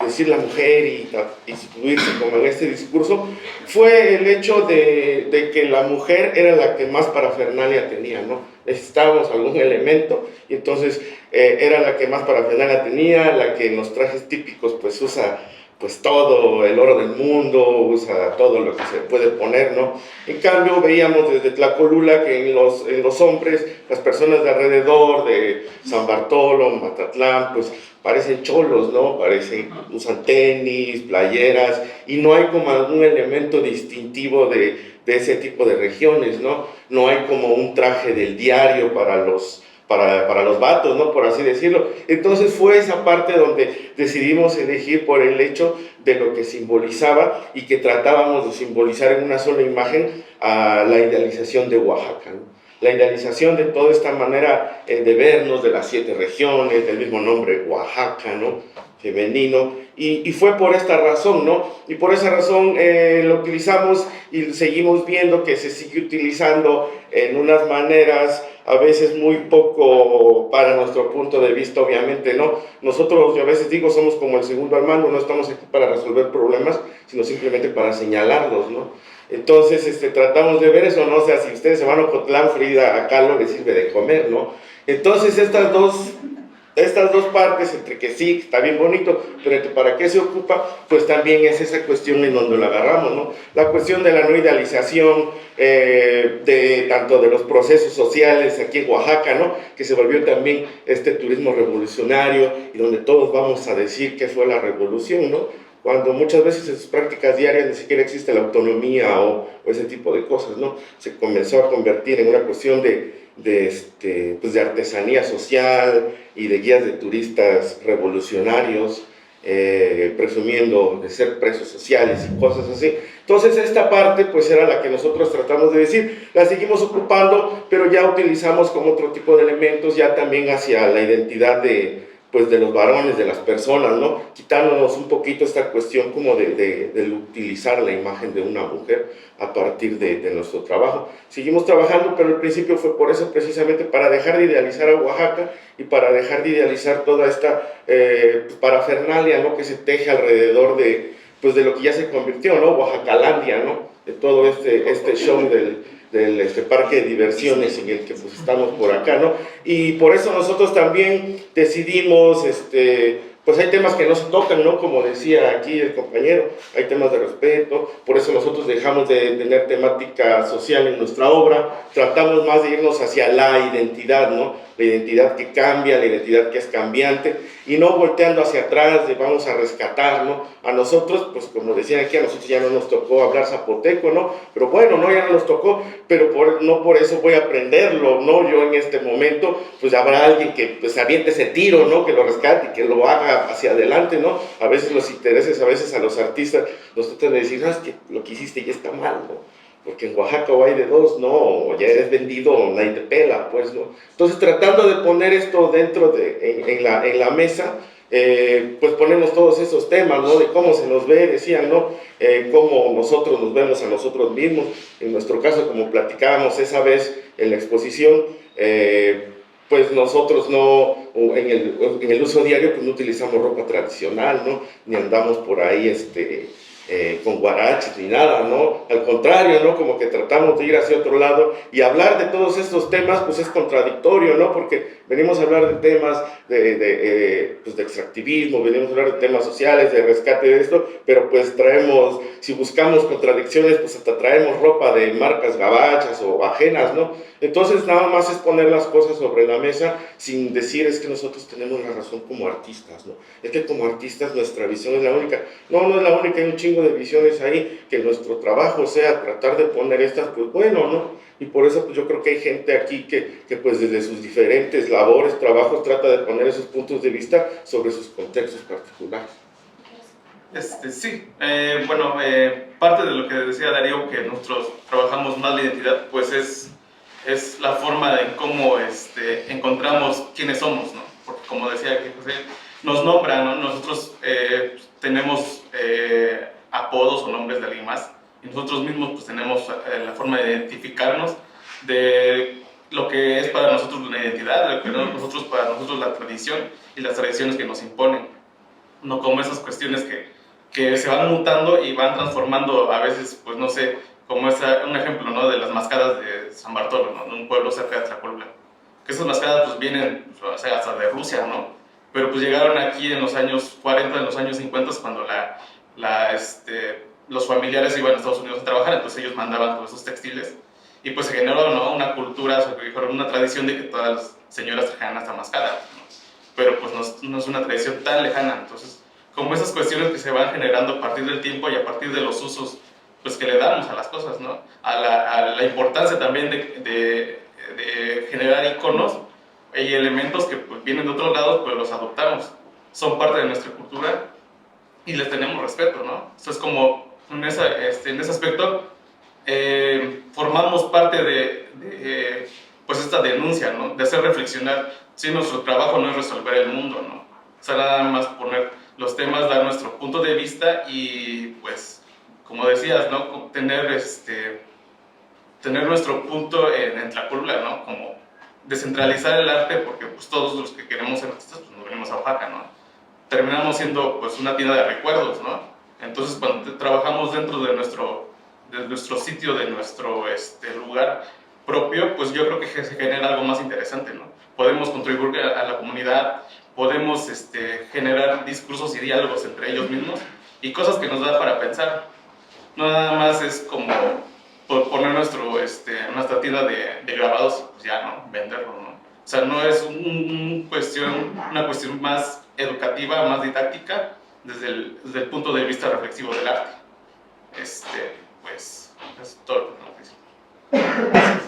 Speaker 6: decir la mujer y instituirse como en este discurso, fue el hecho de que la mujer era la que más parafernalia tenía, ¿no? Necesitábamos algún elemento y entonces era la que más parafernalia tenía, la que en los trajes típicos pues usa pues todo el oro del mundo, usa todo lo que se puede poner, ¿no? En cambio veíamos desde Tlacolula que en los hombres, las personas de alrededor de San Bartolo, Matatlán, pues parecen cholos, ¿no? Usan tenis, playeras, y no hay como algún elemento distintivo de ese tipo de regiones, ¿no? No hay como un traje del diario para los vatos, ¿no? Por así decirlo. Entonces fue esa parte donde decidimos elegir por el hecho de lo que simbolizaba y que tratábamos de simbolizar en una sola imagen a la idealización de Oaxaca, ¿no? La idealización de toda esta manera de vernos, de las 7 regiones, del mismo nombre Oaxaca, ¿no? Femenino, y fue por esta razón, ¿no? Y por esa razón lo utilizamos y seguimos viendo que se sigue utilizando en unas maneras a veces muy poco para nuestro punto de vista, obviamente, ¿no? Nosotros, yo a veces digo, somos como el segundo al mando, no estamos aquí para resolver problemas, sino simplemente para señalarlos, ¿no? Entonces, tratamos de ver eso, ¿no? O sea, si ustedes se van a Ocotlán, Frida, a Calo les sirve de comer, ¿no? Entonces, estas dos estas dos partes, entre que sí, está bien bonito, pero entre para qué se ocupa, pues también es esa cuestión en donde la agarramos, ¿no? La cuestión de la no idealización, tanto de los procesos sociales aquí en Oaxaca, ¿no? Que se volvió también este turismo revolucionario y donde todos vamos a decir qué fue la revolución, ¿no? Cuando muchas veces en sus prácticas diarias ni siquiera existe la autonomía o ese tipo de cosas, ¿no? Se comenzó a convertir en una cuestión pues de artesanía social y de guías de turistas revolucionarios, presumiendo de ser presos sociales y cosas así. Entonces esta parte pues era la que nosotros tratamos de decir, la seguimos ocupando, pero ya utilizamos como otro tipo de elementos ya también hacia la identidad de los varones, de las personas, ¿no? Quitándonos un poquito esta cuestión como de utilizar la imagen de una mujer a partir de nuestro trabajo. Seguimos trabajando, pero al principio fue por eso, precisamente para dejar de idealizar a Oaxaca y para dejar de idealizar toda esta parafernalia, ¿no? Que se teje alrededor de lo que ya se convirtió, ¿no? Oaxacalandia, ¿no? De todo este show del parque de diversiones en el que pues estamos por acá, ¿no? Y por eso nosotros también decidimos, pues hay temas que no se tocan, ¿no? Como decía aquí el compañero, hay temas de respeto, por eso nosotros dejamos de tener temática social en nuestra obra, tratamos más de irnos hacia la identidad, ¿no? La identidad que cambia, la identidad que es cambiante, y no volteando hacia atrás de vamos a rescatar, ¿no? A nosotros, pues como decían aquí, a nosotros ya no nos tocó hablar zapoteco, ¿no? Pero bueno, no, ya no nos tocó, pero no por eso voy a aprenderlo, ¿no? Yo en este momento, pues habrá alguien que pues aviente ese tiro, ¿no? Que lo rescate y que lo haga hacia adelante, ¿no? A veces los intereses, a veces a los artistas nos tratan de decir, no, es que lo que hiciste ya está mal, ¿no? Porque en Oaxaca o hay de dos, no, o ya eres vendido, nadie te pela, pues, ¿no? Entonces, tratando de poner esto dentro en la mesa, pues ponemos todos esos temas, ¿no? De cómo se nos ve, decían, ¿no? Cómo nosotros nos vemos a nosotros mismos. En nuestro caso, como platicábamos esa vez en la exposición, pues nosotros no, en el uso diario, pues no utilizamos ropa tradicional, ¿no? Ni andamos por ahí, con guaraches ni nada, ¿no? Al contrario, ¿no? Como que tratamos de ir hacia otro lado y hablar de todos estos temas, pues es contradictorio, ¿no? Porque venimos a hablar de temas pues de extractivismo, venimos a hablar de temas sociales, de rescate de esto, pero pues traemos, si buscamos contradicciones, pues hasta traemos ropa de marcas gabachas o ajenas, ¿no? Entonces nada más es poner las cosas sobre la mesa sin decir es que nosotros tenemos la razón como artistas, ¿no? Es que como artistas nuestra visión es la única. No, no es la única, hay un chingo de visiones ahí, que nuestro trabajo sea tratar de poner estas, pues bueno, ¿no? Y por eso pues yo creo que hay gente aquí que pues desde sus diferentes labores, trabajos, trata de poner esos puntos de vista sobre sus contextos particulares.
Speaker 7: Sí, bueno, parte de lo que decía Darío, que nosotros trabajamos más la identidad, pues es la forma de cómo encontramos quiénes somos, ¿no? Porque como decía aquí José, nos nombran, ¿no? Nosotros tenemos apodos o nombres de alguien más, y nosotros mismos pues tenemos la forma de identificarnos de lo que es para nosotros una identidad, lo que para nosotros la tradición y las tradiciones que nos imponen, no como esas cuestiones que se van mutando y van transformando a veces, pues no sé, como un ejemplo, ¿no? De las mascadas de San Bartolo, ¿no? De un pueblo cerca de Tlacolula, que esas mascadas pues vienen, o sea, hasta de Rusia, ¿no? Pero pues llegaron aquí en los años 40, en los años 50, cuando los familiares iban a Estados Unidos a trabajar, entonces ellos mandaban todos esos textiles, y pues se generó, ¿no? Una cultura, una tradición de que todas las señoras trajeran hasta mascada, ¿no? Pero pues no es una tradición tan lejana. Entonces, como esas cuestiones que se van generando a partir del tiempo y a partir de los usos pues que le damos a las cosas, ¿no? A la importancia también de generar iconos y elementos que pues, vienen de otros lados, pues los adoptamos, son parte de nuestra cultura y les tenemos respeto, ¿no? Entonces, como en ese aspecto, formamos parte de pues esta denuncia, ¿no? De hacer reflexionar, si nuestro trabajo no es resolver el mundo, ¿no? O sea, nada más poner los temas, dar nuestro punto de vista y, pues, como decías, ¿no? Tener nuestro punto en Tlacolula, ¿no? Como descentralizar el arte, porque pues todos los que queremos ser artistas pues nos venimos a Oaxaca, ¿no? Terminamos siendo pues una tienda de recuerdos, ¿no? Entonces cuando trabajamos dentro de nuestro sitio, de nuestro lugar, propio, pues yo creo que se genera algo más interesante, ¿no? Podemos contribuir a la comunidad, podemos generar discursos y diálogos entre ellos mismos y cosas que nos da para pensar. No nada más es como poner nuestra tienda de grabados y pues ya, ¿no? Venderlo, ¿no? O sea, no es una cuestión más educativa, más didáctica, desde el punto de vista reflexivo del arte. Pues, es todo lo que tengo que decir.
Speaker 1: Gracias.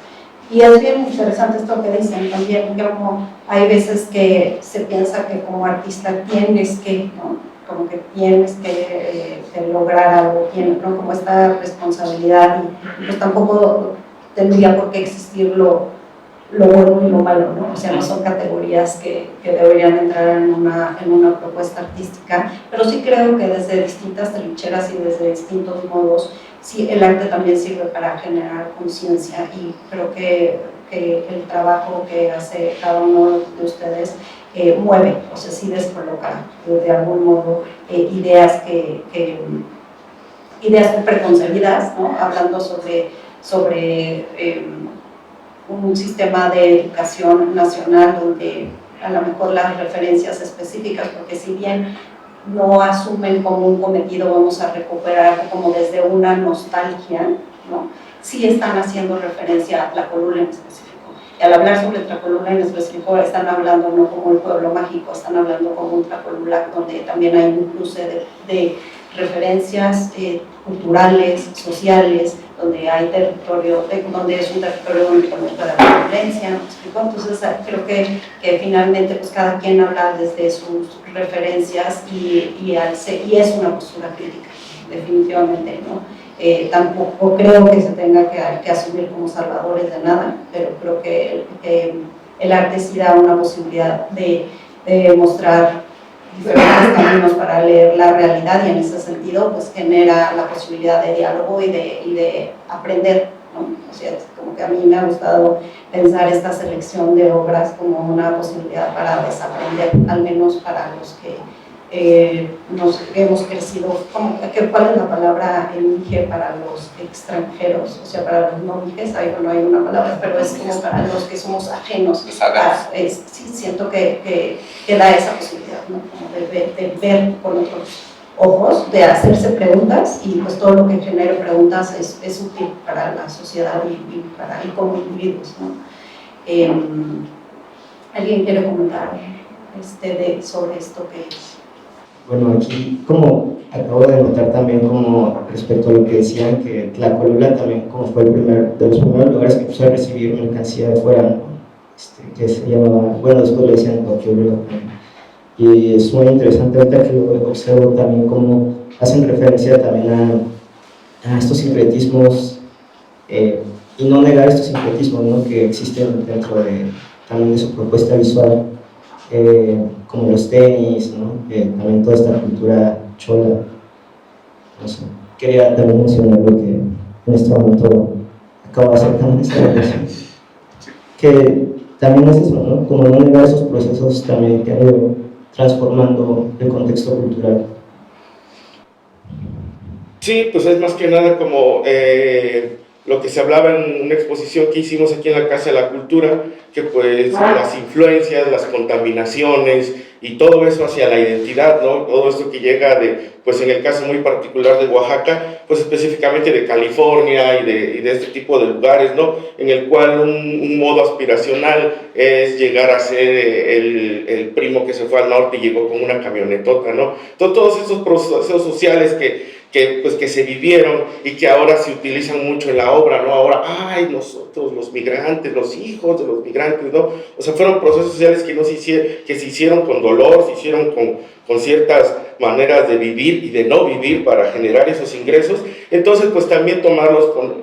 Speaker 1: Y es bien interesante esto que dicen también, como hay veces que se piensa que como artista tienes que, ¿no? Como que tienes que lograr algo, ¿no? Como esta responsabilidad, y pues tampoco tendría por qué existir lo bueno y lo malo, ¿no? O sea, no son categorías que deberían entrar en una propuesta artística, pero sí creo que desde distintas trincheras y desde distintos modos, sí, el arte también sirve para generar conciencia, y creo que el trabajo que hace cada uno de ustedes mueve, o sea, sí descoloca de algún modo ideas preconcebidas, ¿no? Hablando sobre un sistema de educación nacional donde a lo mejor las referencias específicas, porque si bien no asumen como un cometido, vamos a recuperar como desde una nostalgia, ¿no? Sí están haciendo referencia a Tlacolula en específico. Y al hablar sobre Tlacolula en específico están hablando no como un pueblo mágico, están hablando como un Tlacolula donde también hay un cruce de referencias culturales, sociales, donde hay territorio, donde es un territorio donde conecta la violencia, ¿no? Entonces creo que finalmente pues cada quien habla desde sus referencias y es una postura crítica, definitivamente, ¿no? Tampoco creo que se tenga que asumir como salvadores de nada, pero creo que el arte sí da una posibilidad de mostrar diferentes caminos para leer la realidad, y en ese sentido pues genera la posibilidad de diálogo y de aprender, ¿no? O sea, como que a mí me ha gustado pensar esta selección de obras como una posibilidad para desaprender, al menos para los que nos hemos crecido, ¿cuál es la palabra elige para los extranjeros? O sea, para los no mijes, ahí no hay una palabra, pero es como para los que somos ajenos. Sí, siento que da esa posibilidad, ¿no? Como de ver con otros ojos, de hacerse preguntas, y pues todo lo que genere preguntas es útil para la sociedad y como individuos, ¿no? ¿Alguien quiere comentar sobre esto que es?
Speaker 4: Bueno, aquí como acabo de notar también como respecto a lo que decían, que Tlacolula también como fue de los primeros lugares que empezó a recibir mercancía de fuera, ¿no? Que se llamaba, bueno, después le decían Tlacolula. Y es muy interesante ahorita que lo observo también como hacen referencia también a estos sincretismos, y no negar estos sincretismos, ¿no? Que existen dentro también de su propuesta visual. Como los tenis, ¿no? También toda esta cultura chola. No sé, quería también mencionar lo que en este momento acabo de hacer también esta reflexión. Que también es eso, ¿no? Como no negar esos procesos también que han ido transformando el contexto cultural.
Speaker 6: Sí, pues es más que nada como lo que se hablaba en una exposición que hicimos aquí en la Casa de la Cultura, que pues las influencias, las contaminaciones y todo eso hacia la identidad, ¿no? Todo esto que llega pues en el caso muy particular de Oaxaca, pues específicamente de California y de este tipo de lugares, ¿no? En el cual un modo aspiracional es llegar a ser el primo que se fue al norte y llegó con una camionetota, ¿no? Todos esos procesos sociales que se vivieron y que ahora se utilizan mucho en la obra, ¿no? Ahora, ay, nosotros, los migrantes, los hijos de los migrantes, ¿no? O sea, fueron procesos sociales que se hicieron con dolor, se hicieron con ciertas maneras de vivir y de no vivir para generar esos ingresos. Entonces, pues también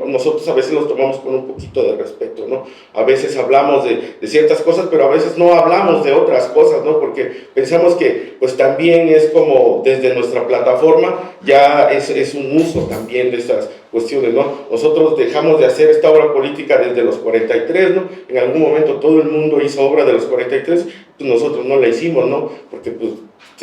Speaker 6: nosotros a veces los tomamos con un poquito de respeto, ¿no? A veces hablamos de ciertas cosas, pero a veces no hablamos de otras cosas, ¿no? Porque pensamos que pues también es como desde nuestra plataforma ya es un uso también de estas cuestiones, ¿no? Nosotros dejamos de hacer esta obra política desde los 43, ¿no? En algún momento todo el mundo hizo obra de los 43, pues nosotros no la hicimos, ¿no? Porque pues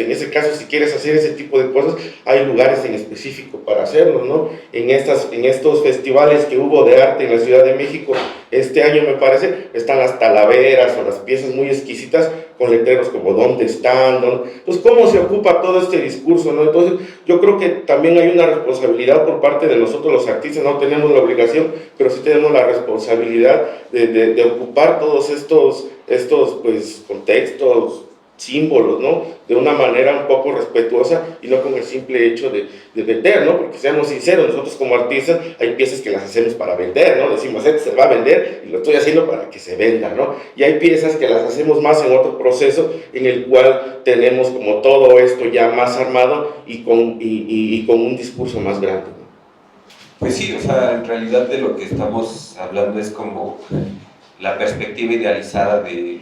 Speaker 6: en ese caso, si quieres hacer ese tipo de cosas, hay lugares en específico para hacerlo, ¿no? En estos festivales que hubo de arte en la Ciudad de México este año, me parece, están las talaveras o las piezas muy exquisitas con letreros como ¿dónde están? Entonces, ¿cómo se ocupa todo este discurso, ¿no? Entonces, yo creo que también hay una responsabilidad por parte de nosotros los artistas, no tenemos la obligación, pero sí tenemos la responsabilidad de ocupar todos estos pues, contextos, símbolos, ¿no? De una manera un poco respetuosa y no con el simple hecho de vender, ¿no? Porque seamos sinceros, nosotros como artistas hay piezas que las hacemos para vender, ¿no? Decimos, este se va a vender y lo estoy haciendo para que se venda, ¿no? Y hay piezas que las hacemos más en otro proceso en el cual tenemos como todo esto ya más armado y con un discurso más grande, ¿no?
Speaker 2: Pues sí, o sea, en realidad de lo que estamos hablando es como la perspectiva idealizada del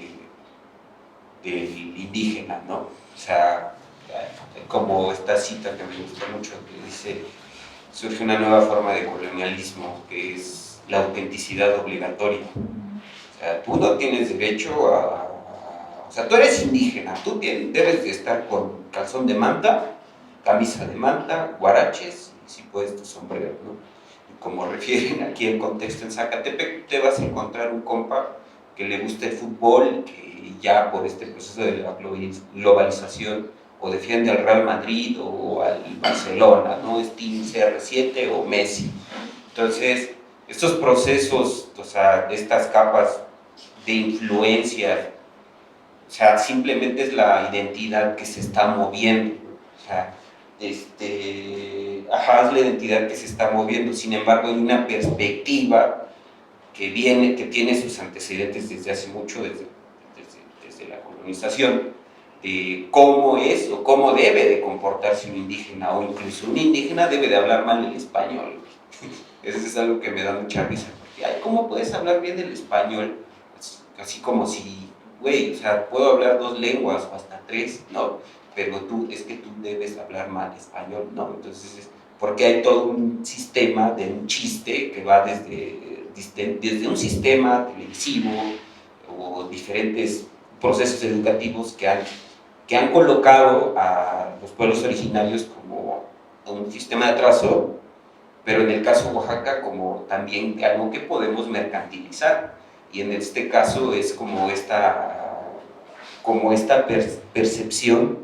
Speaker 2: indígena, ¿no? O sea, como esta cita que me gusta mucho, que dice, surge una nueva forma de colonialismo, que es la autenticidad obligatoria. O sea, tú no tienes derecho o sea, tú eres indígena, tú debes de estar con calzón de manta, camisa de manta, guaraches, y si puedes tu sombrero, ¿no? Y como refieren aquí en contexto en Zacatepec, te vas a encontrar un compa que le gusta el fútbol, que ya por este proceso de la globalización o defiende al Real Madrid o al Barcelona, ¿no? Es Team CR7 o Messi. Entonces, estos procesos, o sea, estas capas de influencia, o sea, simplemente es la identidad que se está moviendo, o sea, es la identidad que se está moviendo. Sin embargo, hay una perspectiva que tiene sus antecedentes desde hace mucho, desde la colonización, de cómo es o cómo debe de comportarse un indígena, o incluso un indígena debe de hablar mal el español. Eso es algo que me da mucha risa, porque, ay, ¿cómo puedes hablar bien el español? Así como si, güey, o sea, puedo hablar 2 lenguas o hasta 3, ¿no? Pero es que tú debes hablar mal español, ¿no? Entonces, porque hay todo un sistema de un chiste que va desde un sistema televisivo o diferentes procesos educativos que han colocado a los pueblos originarios como un sistema de atraso, pero en el caso de Oaxaca como también algo que podemos mercantilizar, y en este caso es como esta percepción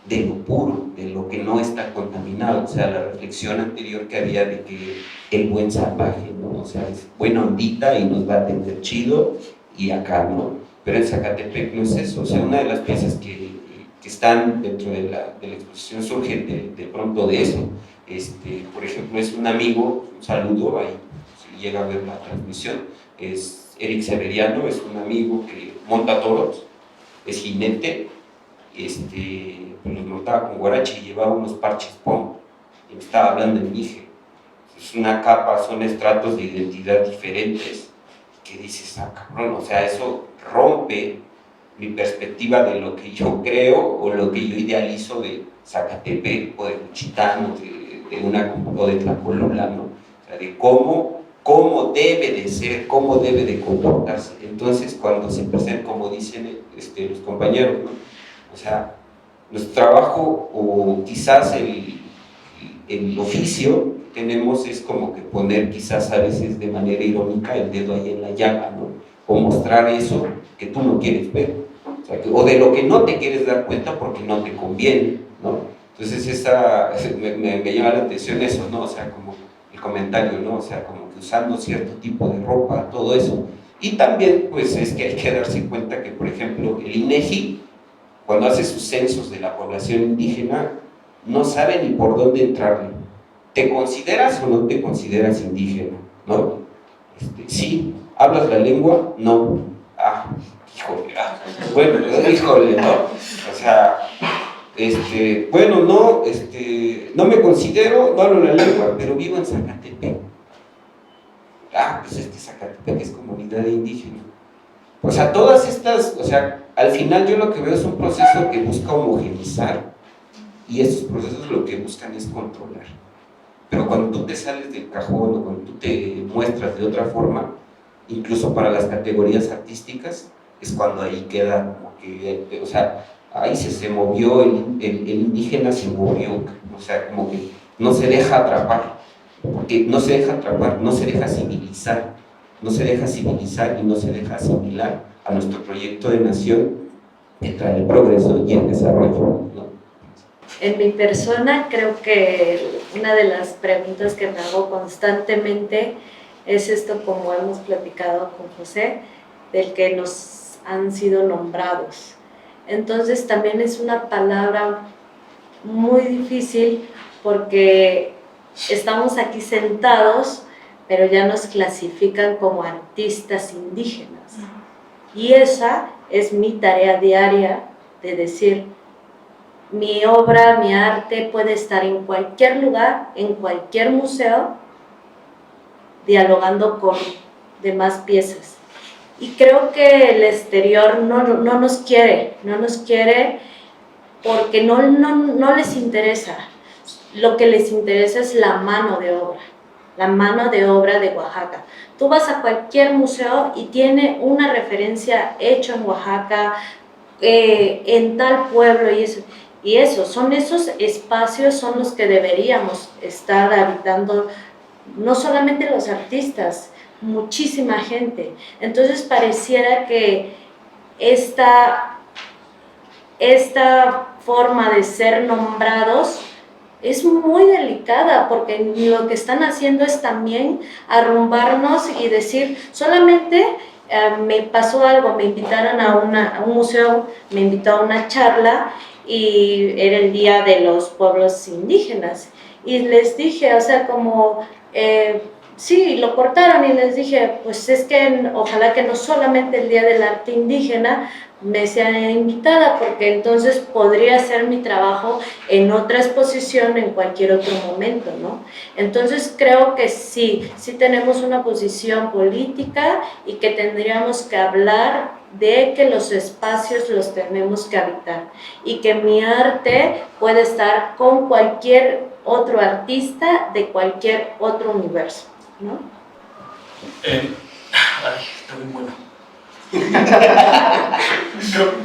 Speaker 2: de lo puro, de lo que no está contaminado, o sea, la reflexión anterior que había de que el buen salvaje, ¿no? O sea, es buena ondita y nos va a atender chido, y acá, ¿no? Pero en Zacatepec no es eso, o sea, una de las piezas que están dentro de la exposición surge de pronto de eso. Por ejemplo, es un amigo, un saludo, ahí si llega a ver la transmisión, es Eric Severiano, es un amigo que monta toros, es jinete, pues los montaba con guarache y llevaba unos parches pom, y me estaba hablando en mije. Es una capa, son estratos de identidad diferentes, que dices, ah, cabrón, o sea, eso rompe mi perspectiva de lo que yo creo o lo que yo idealizo de Zacatepec o de Juchitán o de Tlacolula, ¿no? O sea, de cómo debe de ser, cómo debe de comportarse. Entonces, cuando se presentan, como dicen los compañeros, ¿no? O sea, nuestro trabajo o quizás el oficio tenemos es como que poner quizás a veces de manera irónica el dedo ahí en la llaga, ¿no? O mostrar eso que tú no quieres ver, o de lo que no te quieres dar cuenta porque no te conviene, ¿no? Entonces me llama la atención eso, ¿no? O sea, como el comentario, ¿no? O sea, como que usando cierto tipo de ropa, todo eso. Y también, pues, es que hay que darse cuenta que, por ejemplo, el INEGI, cuando hace sus censos de la población indígena, no sabe ni por dónde entrarle. ¿Te consideras o no te consideras indígena? ¿No? Sí. ¿Hablas la lengua? No. Ah, híjole. Bueno, híjole, ¿no? O sea, bueno, no, no me considero, no hablo la lengua, pero vivo en Zacatepec. Ah, pues es que Zacatepec es comunidad indígena. O sea, todas estas, o sea, al final yo lo que veo es un proceso que busca homogeneizar, y estos procesos lo que buscan es controlar. Pero cuando tú te sales del cajón o cuando tú te muestras de otra forma, incluso para las categorías artísticas, es cuando ahí queda como que, o sea, ahí se movió, el indígena se movió, o sea, como que no se deja atrapar, porque no se deja atrapar, no se deja civilizar, no se deja civilizar y no se deja asimilar a nuestro proyecto de nación que trae el progreso y el desarrollo, ¿no?
Speaker 3: En mi persona, creo que una de las preguntas que me hago constantemente es esto, como hemos platicado con José, del que nos han sido nombrados. Entonces también es una palabra muy difícil porque estamos aquí sentados, pero ya nos clasifican como artistas indígenas. Y esa es mi tarea diaria de decir, mi obra, mi arte puede estar en cualquier lugar, en cualquier museo, dialogando con demás piezas. Y creo que el exterior no nos quiere porque no les interesa. Lo que les interesa es la mano de obra de Oaxaca. Tú vas a cualquier museo y tiene una referencia hecha en Oaxaca, en tal pueblo, y eso, son esos espacios son los que deberíamos estar habitando, no solamente los artistas, muchísima gente. Entonces pareciera que esta forma de ser nombrados es muy delicada, porque lo que están haciendo es también arrumbarnos y decir, solamente me pasó algo, me invitaron a un museo, me invitó a una charla y era el Día de los Pueblos Indígenas. Y les dije, o sea, como, sí, lo cortaron y les dije, pues es que ojalá que no solamente el Día del Arte Indígena me sea invitada, porque entonces podría hacer mi trabajo en otra exposición en cualquier otro momento, ¿no? Entonces creo que sí tenemos una posición política y que tendríamos que hablar de que los espacios los tenemos que habitar y que mi arte puede estar con cualquier otro artista de cualquier otro universo, ¿no?
Speaker 5: Ay, está bien bueno.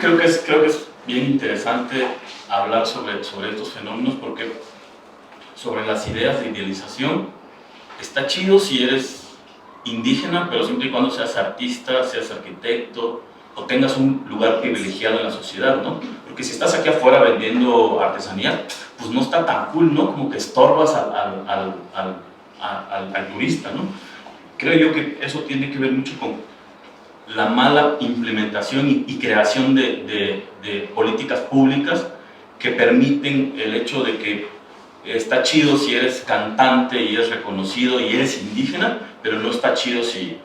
Speaker 5: creo que es bien interesante hablar sobre estos fenómenos, porque sobre las ideas de idealización está chido si eres indígena, pero siempre y cuando seas artista, seas arquitecto o tengas un lugar privilegiado en la sociedad, ¿no? Porque si estás aquí afuera vendiendo artesanía, pues no está tan cool, ¿no? Como que estorbas al turista, ¿no? Creo yo que eso tiene que ver mucho con la mala implementación y creación de políticas públicas que permiten el hecho de que está chido si eres cantante y eres reconocido y eres indígena, pero no está chido si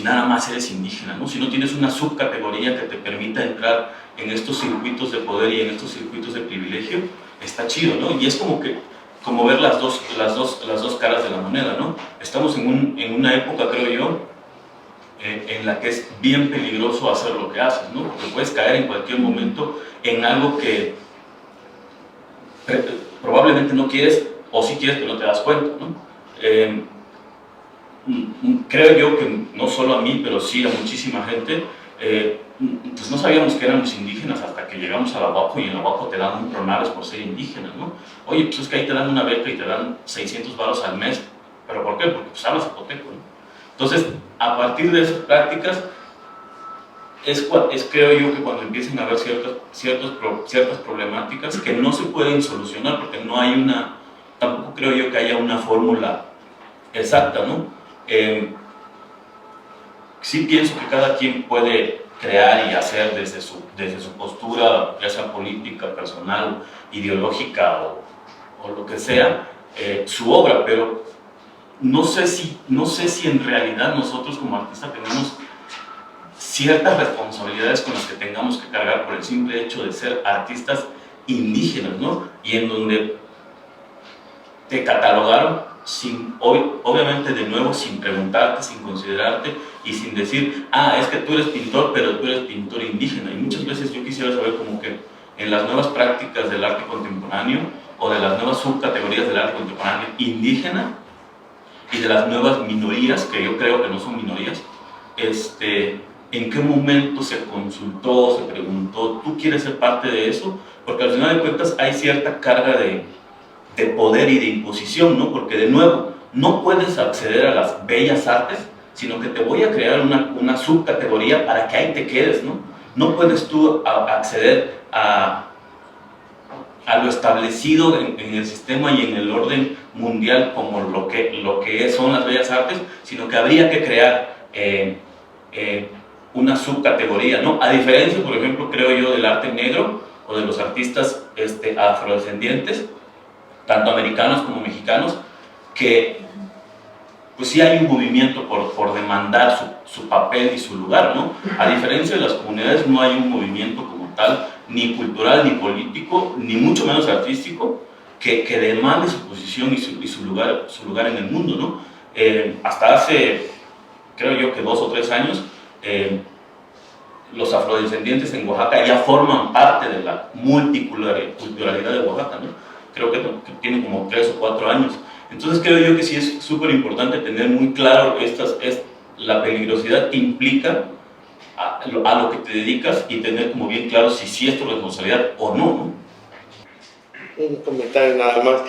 Speaker 5: nada más eres indígena, ¿no? Si no tienes una subcategoría que te permita entrar en estos circuitos de poder y en estos circuitos de privilegio, está chido, ¿no? Y es como ver las dos caras de la moneda, ¿no? Estamos en una época, creo yo, en la que es bien peligroso hacer lo que haces, ¿no? Porque puedes caer en cualquier momento en algo que probablemente no quieres, o sí quieres pero no te das cuenta, ¿no? Creo yo que no solo a mí, pero sí a muchísima gente, pues no sabíamos que éramos indígenas hasta que llegamos a la UAPO, y en la UAPO te dan un pronaves por ser indígena, ¿no? Oye, pues es que ahí te dan una beca y te dan 600 varos al mes, ¿pero por qué? Porque pues hablas zapoteco, ¿no? Entonces, a partir de esas prácticas, creo yo que cuando empiecen a haber ciertas problemáticas que no se pueden solucionar, porque no hay tampoco creo yo que haya una fórmula exacta, ¿no? Sí pienso que cada quien puede crear y hacer desde su postura, ya sea política, personal, ideológica o lo que sea, su obra, pero no sé si en realidad nosotros como artistas tenemos ciertas responsabilidades con las que tengamos que cargar por el simple hecho de ser artistas indígenas, ¿no? Y en donde te catalogaron obviamente de nuevo sin preguntarte, sin considerarte y sin decir, es que tú eres pintor, pero tú eres pintor indígena. Y muchas veces yo quisiera saber como que en las nuevas prácticas del arte contemporáneo o de las nuevas subcategorías del arte contemporáneo indígena y de las nuevas minorías, que yo creo que no son minorías, ¿En qué momento se consultó, se preguntó, ¿tú quieres ser parte de eso? Porque al final de cuentas hay cierta carga de poder y de imposición, ¿no? Porque de nuevo, no puedes acceder a las bellas artes, sino que te voy a crear una subcategoría para que ahí te quedes, ¿no? No puedes tú acceder a lo establecido en el sistema y en el orden mundial como lo que son las bellas artes, sino que habría que crear una subcategoría, ¿no? A diferencia, por ejemplo, creo yo, del arte negro o de los artistas afrodescendientes, tanto americanos como mexicanos, que pues sí hay un movimiento por demandar su papel y su lugar, ¿no? A diferencia de las comunidades, no hay un movimiento como tal, ni cultural, ni político, ni mucho menos artístico, que demande su posición y su lugar en el mundo, ¿no? Hasta hace, creo yo que 2 o 3 años, los afrodescendientes en Oaxaca ya forman parte de la multiculturalidad de Oaxaca, ¿no? Creo que tienen como 3 o 4 años. Entonces creo yo que sí es súper importante tener muy claro la peligrosidad que implica a lo que te dedicas y tener como bien claro si es tu responsabilidad o no, ¿no?
Speaker 6: Un comentario nada más.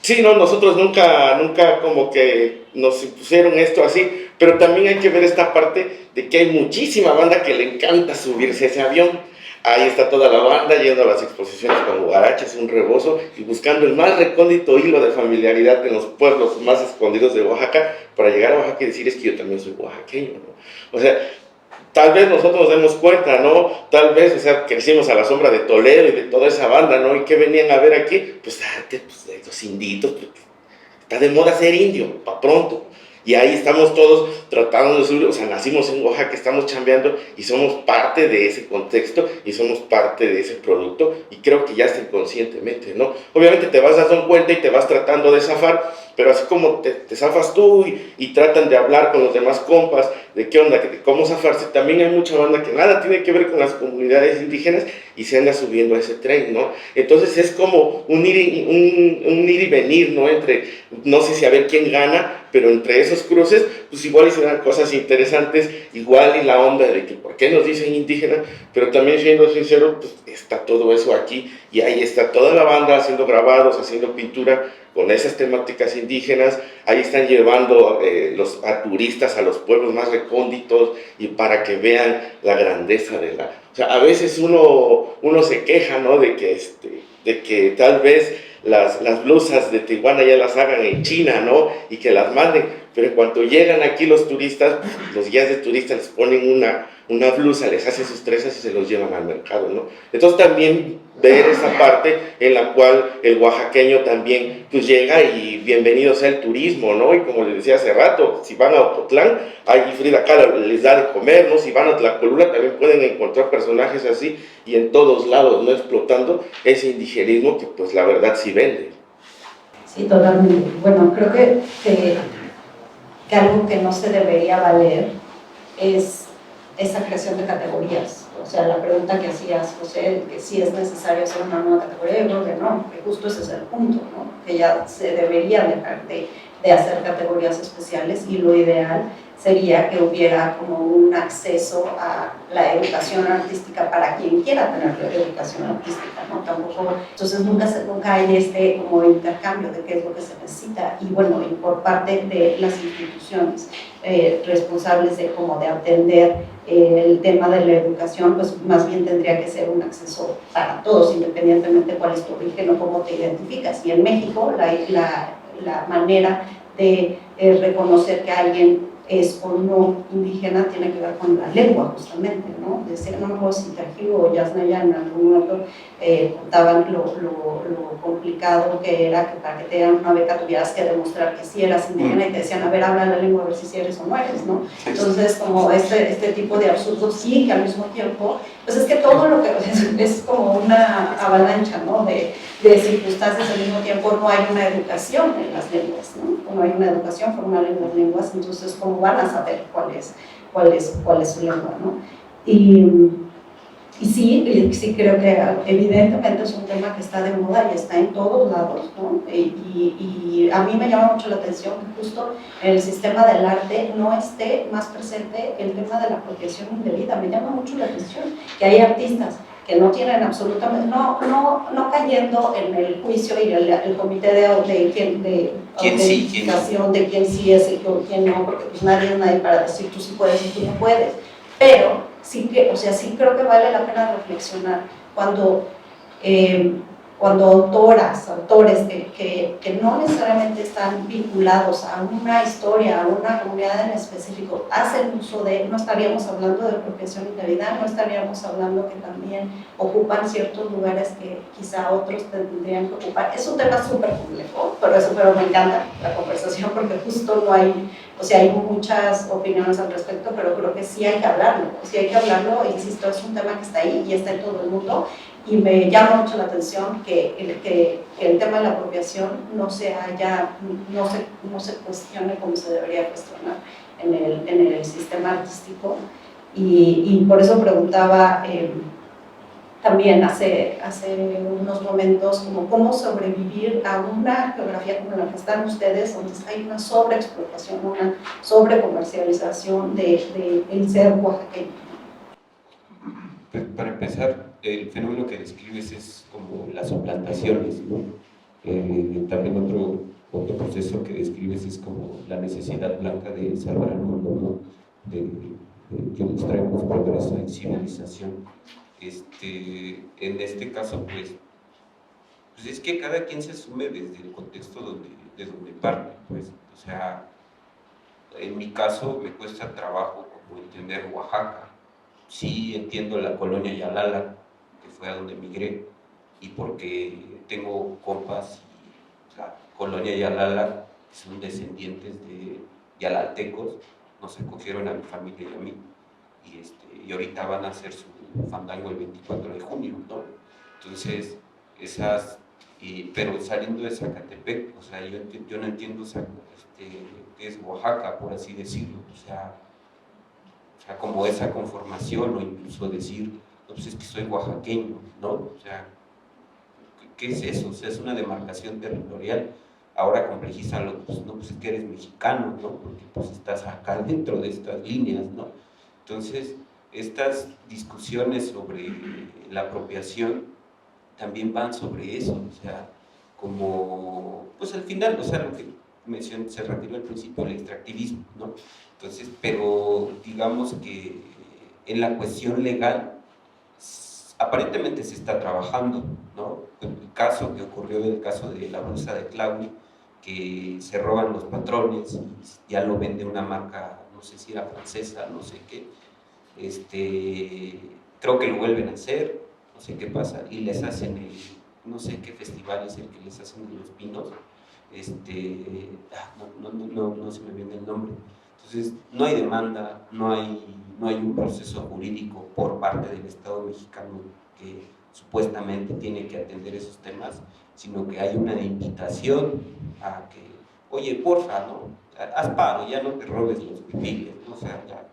Speaker 6: Sí, no, nosotros nunca como que nos impusieron esto así, pero también hay que ver esta parte de que hay muchísima banda que le encanta subirse a ese avión. Ahí está toda la banda yendo a las exposiciones con guaraches, un rebozo, y buscando el más recóndito hilo de familiaridad en los pueblos más escondidos de Oaxaca, para llegar a Oaxaca y decir, es que yo también soy oaxaqueño, ¿no? O sea, tal vez nosotros nos demos cuenta, ¿no? Tal vez, o sea, crecimos a la sombra de Toledo y de toda esa banda, ¿no? ¿Y qué venían a ver aquí? Pues arte, pues de los inditos, pues, está de moda ser indio, pa' pronto. Y ahí estamos todos tratando de subir, o sea, nacimos en Oaxaca, estamos chambeando y somos parte de ese contexto y somos parte de ese producto, y creo que ya está inconscientemente, ¿no? Obviamente te vas dando cuenta y te vas tratando de zafar, pero así como te zafas tú y tratan de hablar con los demás compas de qué onda, de cómo zafarse, también hay mucha banda que nada tiene que ver con las comunidades indígenas y se anda subiendo a ese tren, ¿no? Entonces es como un ir y venir, ¿no? Entre, no sé si a ver quién gana, pero entre esos cruces, pues igual y se dan cosas interesantes, igual y la onda de que por qué nos dicen indígena, pero también siendo sincero, pues está todo eso aquí, y ahí está toda la banda haciendo grabados, haciendo pintura con esas temáticas indígenas. Ahí están llevando a turistas a los pueblos más recónditos y para que vean la grandeza de la... O sea, a veces uno se queja, ¿no? De que tal vez las blusas de Tijuana ya las hagan en China, ¿no? Y que las manden, pero en cuanto llegan aquí los turistas, los guías de turistas les ponen una blusa, les hacen sus trenzas y se los llevan al mercado, ¿no? Entonces también ver esa parte en la cual el oaxaqueño también pues llega, y bienvenido sea el turismo, ¿no? Y como les decía hace rato, si van a Ocotlán, ahí Frida Kahlo les da de comer, ¿no? Si van a Tlacolula también pueden encontrar personajes así, y en todos lados, ¿no? Explotando ese indigenismo que pues la verdad sí vende.
Speaker 1: Sí, totalmente. Bueno, creo que algo que no se debería valer es esa creación de categorías. O sea, la pregunta que hacías, José, que si es necesario hacer una nueva categoría, yo creo que no, que justo ese es el punto, ¿no? Que ya se debería dejar de hacer categorías especiales, y lo ideal sería que hubiera como un acceso a la educación artística para quien quiera tener educación artística, ¿no? Tampoco, entonces nunca hay como intercambio de qué es lo que se necesita, y bueno, y por parte de las instituciones responsables de atender el tema de la educación, pues más bien tendría que ser un acceso para todos, independientemente de cuál es tu origen o cómo te identificas. Y en México la manera de reconocer que alguien es o no indígena tiene que ver con la lengua, justamente, ¿no? Decir, no me acuerdo si Tajío o Yasnaya en algún momento contaban lo complicado que era que para que te dieran una beca tuvieras que demostrar que sí eras indígena, y te decían, a ver, habla la lengua, a ver si eres o no eres, ¿no? Entonces, como este tipo de absurdos, sí, que al mismo tiempo, pues es que todo lo que es como una avalancha, ¿no? De circunstancias. Al mismo tiempo no hay una educación en las lenguas, ¿no? No hay una educación formal en las lenguas, entonces ¿cómo van a saber cuál es su lengua, ¿no? Y Y sí creo que evidentemente es un tema que está de moda y está en todos lados, ¿no? Y a mí me llama mucho la atención que justo en el sistema del arte no esté más presente el tema de la apropiación indebida. Me llama mucho la atención que hay artistas que no tienen absolutamente, no cayendo en el juicio y el comité de autenticación de quién sí es y quién no, porque pues nadie es nadie para decir tú sí puedes y tú no puedes, pero sí que, o sea, sí creo que vale la pena reflexionar cuando autores que no necesariamente están vinculados a una historia, a una comunidad en específico, hacen uso de, no estaríamos hablando de apropiación indebida, no estaríamos hablando que también ocupan ciertos lugares que quizá otros tendrían que ocupar. Es un tema súper complejo, pero me encanta la conversación porque justo no hay, o sea, hay muchas opiniones al respecto, pero creo que sí hay que hablarlo, insisto, es un tema que está ahí y está en todo el mundo. Y me llama mucho la atención que el tema de la apropiación no se cuestione como se debería cuestionar en el sistema artístico. Y por eso preguntaba también hace unos momentos como cómo sobrevivir a una geografía como la que están ustedes, donde hay una sobreexplotación, una sobrecomercialización del ser oaxaqueño.
Speaker 2: Para empezar, el fenómeno que describes es como las suplantaciones, ¿no? También otro proceso que describes es como la necesidad blanca de salvar al mundo, ¿no? De que nos traemos progreso en civilización. En este caso, pues es que cada quien se asume desde el contexto de donde parte, pues, o sea, en mi caso me cuesta trabajo como entender Oaxaca. Sí entiendo la colonia Yalala, que fue a donde migré, y porque tengo compas, y la colonia Yalala son descendientes de yalaltecos, nos acogieron a mi familia y a mí, y ahorita van a hacer su fandango el 24 de junio, ¿no? Entonces, pero saliendo de Zacatepec, o sea, yo no entiendo qué es Oaxaca, por así decirlo, o sea, como esa conformación, o incluso decir, no, pues es que soy oaxaqueño, ¿no? O sea, ¿qué es eso? O sea, es una demarcación territorial. Ahora complejízalo, pues no, pues es que eres mexicano, ¿no? Porque pues estás acá dentro de estas líneas, ¿no? Entonces, estas discusiones sobre la apropiación también van sobre eso, o sea, como, pues al final, o sea, lo que se refirió al principio, el extractivismo, ¿no? Entonces, pero digamos que en la cuestión legal aparentemente se está trabajando, ¿no? El caso que ocurrió, el caso de la blusa de Claudia, que se roban los patrones y ya lo vende una marca, no sé si era francesa, no sé qué, creo que lo vuelven a hacer, no sé qué pasa, y les hacen no sé qué festival es el que les hacen de los pinos, no se me viene el nombre. Entonces, no hay demanda, no hay un proceso jurídico por parte del Estado mexicano que supuestamente tiene que atender esos temas, sino que hay una invitación a que, oye, porfa, ¿no? Haz paro, ya no te robes los pipiles, ¿no? O sea, ya,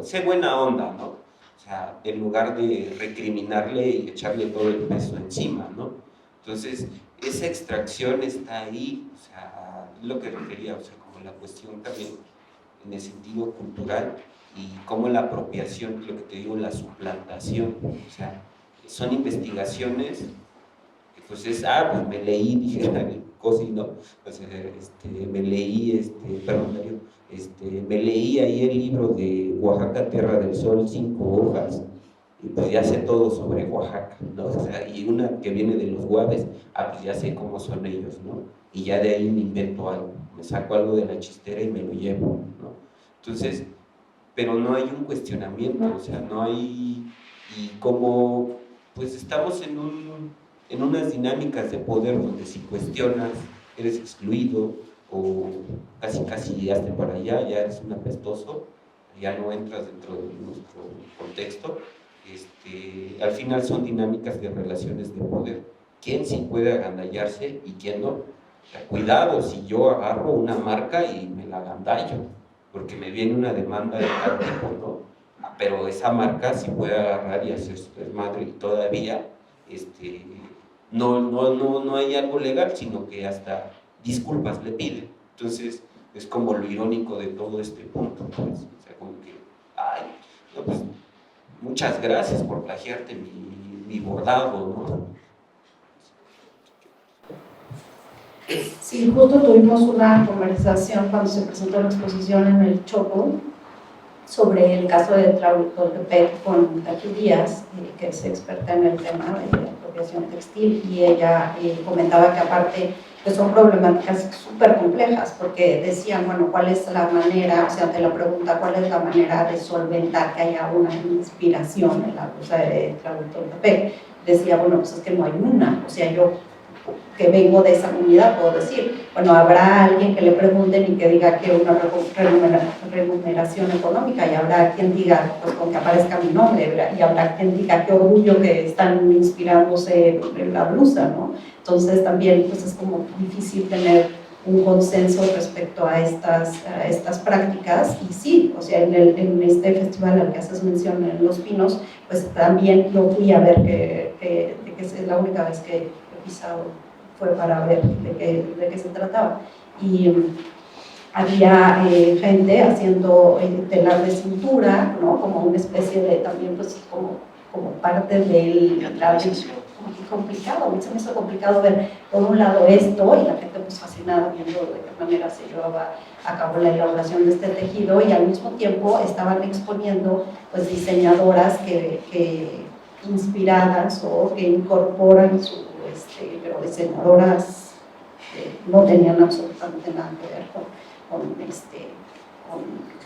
Speaker 2: sé buena onda, ¿no? O sea, en lugar de recriminarle y echarle todo el peso encima, ¿no? Entonces, esa extracción está ahí, o sea, lo que refería, o sea, como la cuestión también en el sentido cultural y como la apropiación, lo que te digo, la suplantación, o sea, son investigaciones que pues pues me leí, dije, Cosi, ¿no? O sea, me leí, perdón, Darío, me leí ahí el libro de Oaxaca, Tierra del Sol, 5 hojas, y pues ya sé todo sobre Oaxaca, ¿no? O sea, y una que viene de los Guaves, pues ya sé cómo son ellos, ¿no? Y ya de ahí me invento algo, me saco algo de la chistera y me lo llevo, ¿no? Entonces, pero no hay un cuestionamiento, o sea, no hay, y como pues estamos en unas dinámicas de poder donde si cuestionas eres excluido o casi hazte para allá, ya eres un apestoso, ya no entras dentro de nuestro contexto. Al final son dinámicas de relaciones de poder. ¿Quién sí puede agandallarse y quién no? O sea, cuidado si yo agarro una marca y me la agandallo, porque me viene una demanda de tal tipo, ¿no? pero esa marca sí puede agarrar y hacer su desmadre y todavía no hay algo legal, sino que hasta disculpas le piden. Entonces, es como lo irónico de todo este punto, pues. O sea, como que, ay, no, pues, muchas gracias por plagiarte mi bordado, ¿no?
Speaker 1: Sí, justo tuvimos una conversación cuando se presentó la exposición en el Chopo sobre el caso de Tlahuitoltepec con Tati Díaz, que es experta en el tema de la apropiación textil, y ella comentaba que aparte pues son problemáticas súper complejas, porque decían, bueno, ¿cuál es la manera, o sea, ante la pregunta, cuál es la manera de solventar que haya una inspiración en la blusa de Tlahuitoltepec? Decía, bueno, pues es que no hay una, o sea, yo que vengo de esa comunidad puedo decir, bueno, habrá alguien que le pregunten y que diga que una remuneración económica, y habrá quien diga, pues con que aparezca mi nombre, y habrá quien diga qué orgullo que están inspirándose en la blusa, ¿no? Entonces también pues es como difícil tener un consenso respecto a estas prácticas, y sí, o sea, en este festival al que haces mención en Los Pinos, pues también yo fui a ver que es la única vez que he pisado, fue para ver de qué se trataba, y había gente haciendo telar de cintura, ¿no? Como una especie de, también pues como parte del complicado, a mí se me hizo complicado ver por un lado esto y la gente pues fascinada viendo de qué manera se llevaba a cabo la elaboración de este tejido, y al mismo tiempo estaban exponiendo pues diseñadoras que inspiradas o que incorporan pero diseñadoras no tenían absolutamente nada que ver con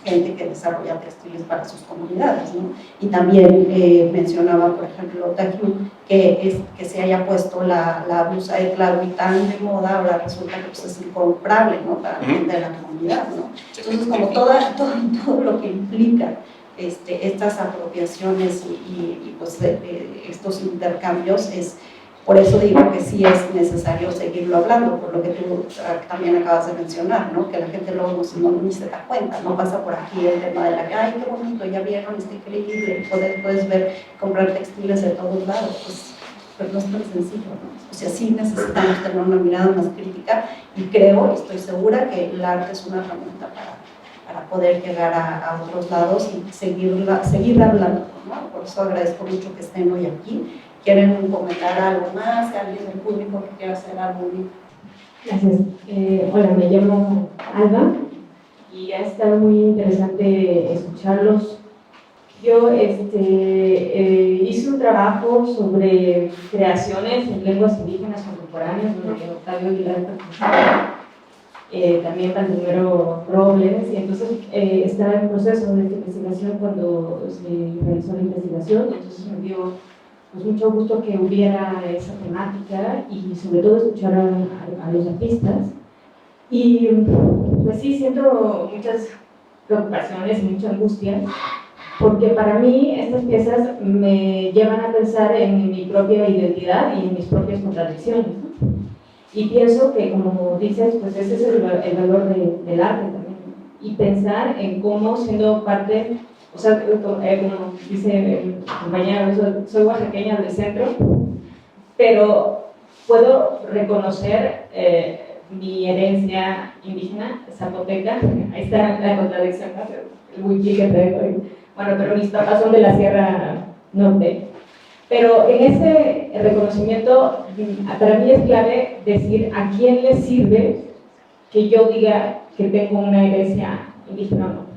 Speaker 1: gente que desarrolla textiles para sus comunidades, ¿no? Y también mencionaba, por ejemplo, Tajiu, que se haya puesto la blusa de Tlahui tan de moda, ahora resulta que pues, es incomprable, ¿no? Para la gente de la comunidad, ¿no? Entonces, como todo lo que implica estas apropiaciones y pues, estos intercambios, por eso digo que sí es necesario seguirlo hablando, por lo que tú también acabas de mencionar, ¿no? Que la gente luego ni se da cuenta, no pasa por aquí el tema de ay, qué bonito, ya vieron, está increíble, puedes ver, comprar textiles de todos lados, pues no es tan sencillo, ¿no? O sea, sí necesitamos tener una mirada más crítica, y creo, estoy segura que el arte es una herramienta para poder llegar a otros lados y seguir hablando, ¿no? Por eso agradezco mucho que estén hoy aquí. ¿Quieren comentar algo más? ¿Alguien del público que quiera hacer algo?
Speaker 8: Gracias. Hola, me llamo Alba y ha estado muy interesante escucharlos. Yo hice un trabajo sobre creaciones en lenguas indígenas contemporáneas, donde Octavio Aguilar participó, también Baldomero Robles, y entonces estaba en proceso de esta investigación cuando se realizó la investigación, entonces me dio pues mucho gusto que hubiera esa temática y sobre todo escuchar a los artistas. Y pues sí, siento muchas preocupaciones y mucha angustia, porque para mí estas piezas me llevan a pensar en mi propia identidad y en mis propias contradicciones, ¿no? Y pienso que, como dices, pues ese es el valor del arte también, y pensar en cómo, siendo parte, o sea, como dice el compañero, soy oaxaqueña del centro, pero puedo reconocer mi herencia indígena, zapoteca. Ahí está la contradicción, el wiki que traigo. Bueno, pero mis papás son de la Sierra Norte. Pero en ese reconocimiento, para mí es clave decir a quién le sirve que yo diga que tengo una herencia indígena o no.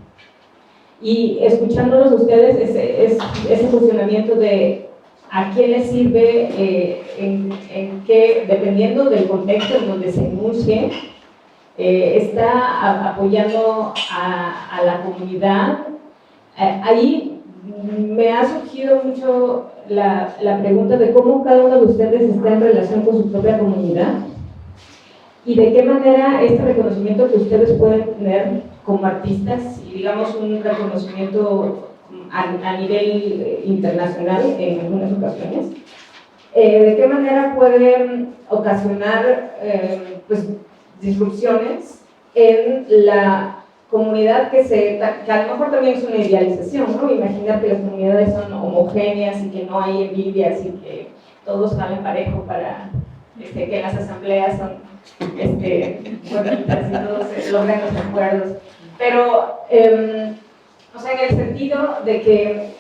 Speaker 8: Y escuchándolos a ustedes, ese funcionamiento de a quién le sirve, en qué, dependiendo del contexto en donde se enuncie, está apoyando a la comunidad. Ahí me ha surgido mucho la pregunta de cómo cada uno de ustedes está en relación con su propia comunidad y de qué manera este reconocimiento que ustedes pueden tener como artistas, y digamos un reconocimiento a nivel internacional en algunas ocasiones, de qué manera pueden ocasionar pues, disrupciones en la comunidad que a lo mejor también es una idealización, ¿no? Imaginar que las comunidades son homogéneas y que no hay envidias y que todos salen parejo para que las asambleas son bonitas y todos logran los acuerdos. Pero, o sea, en el sentido de que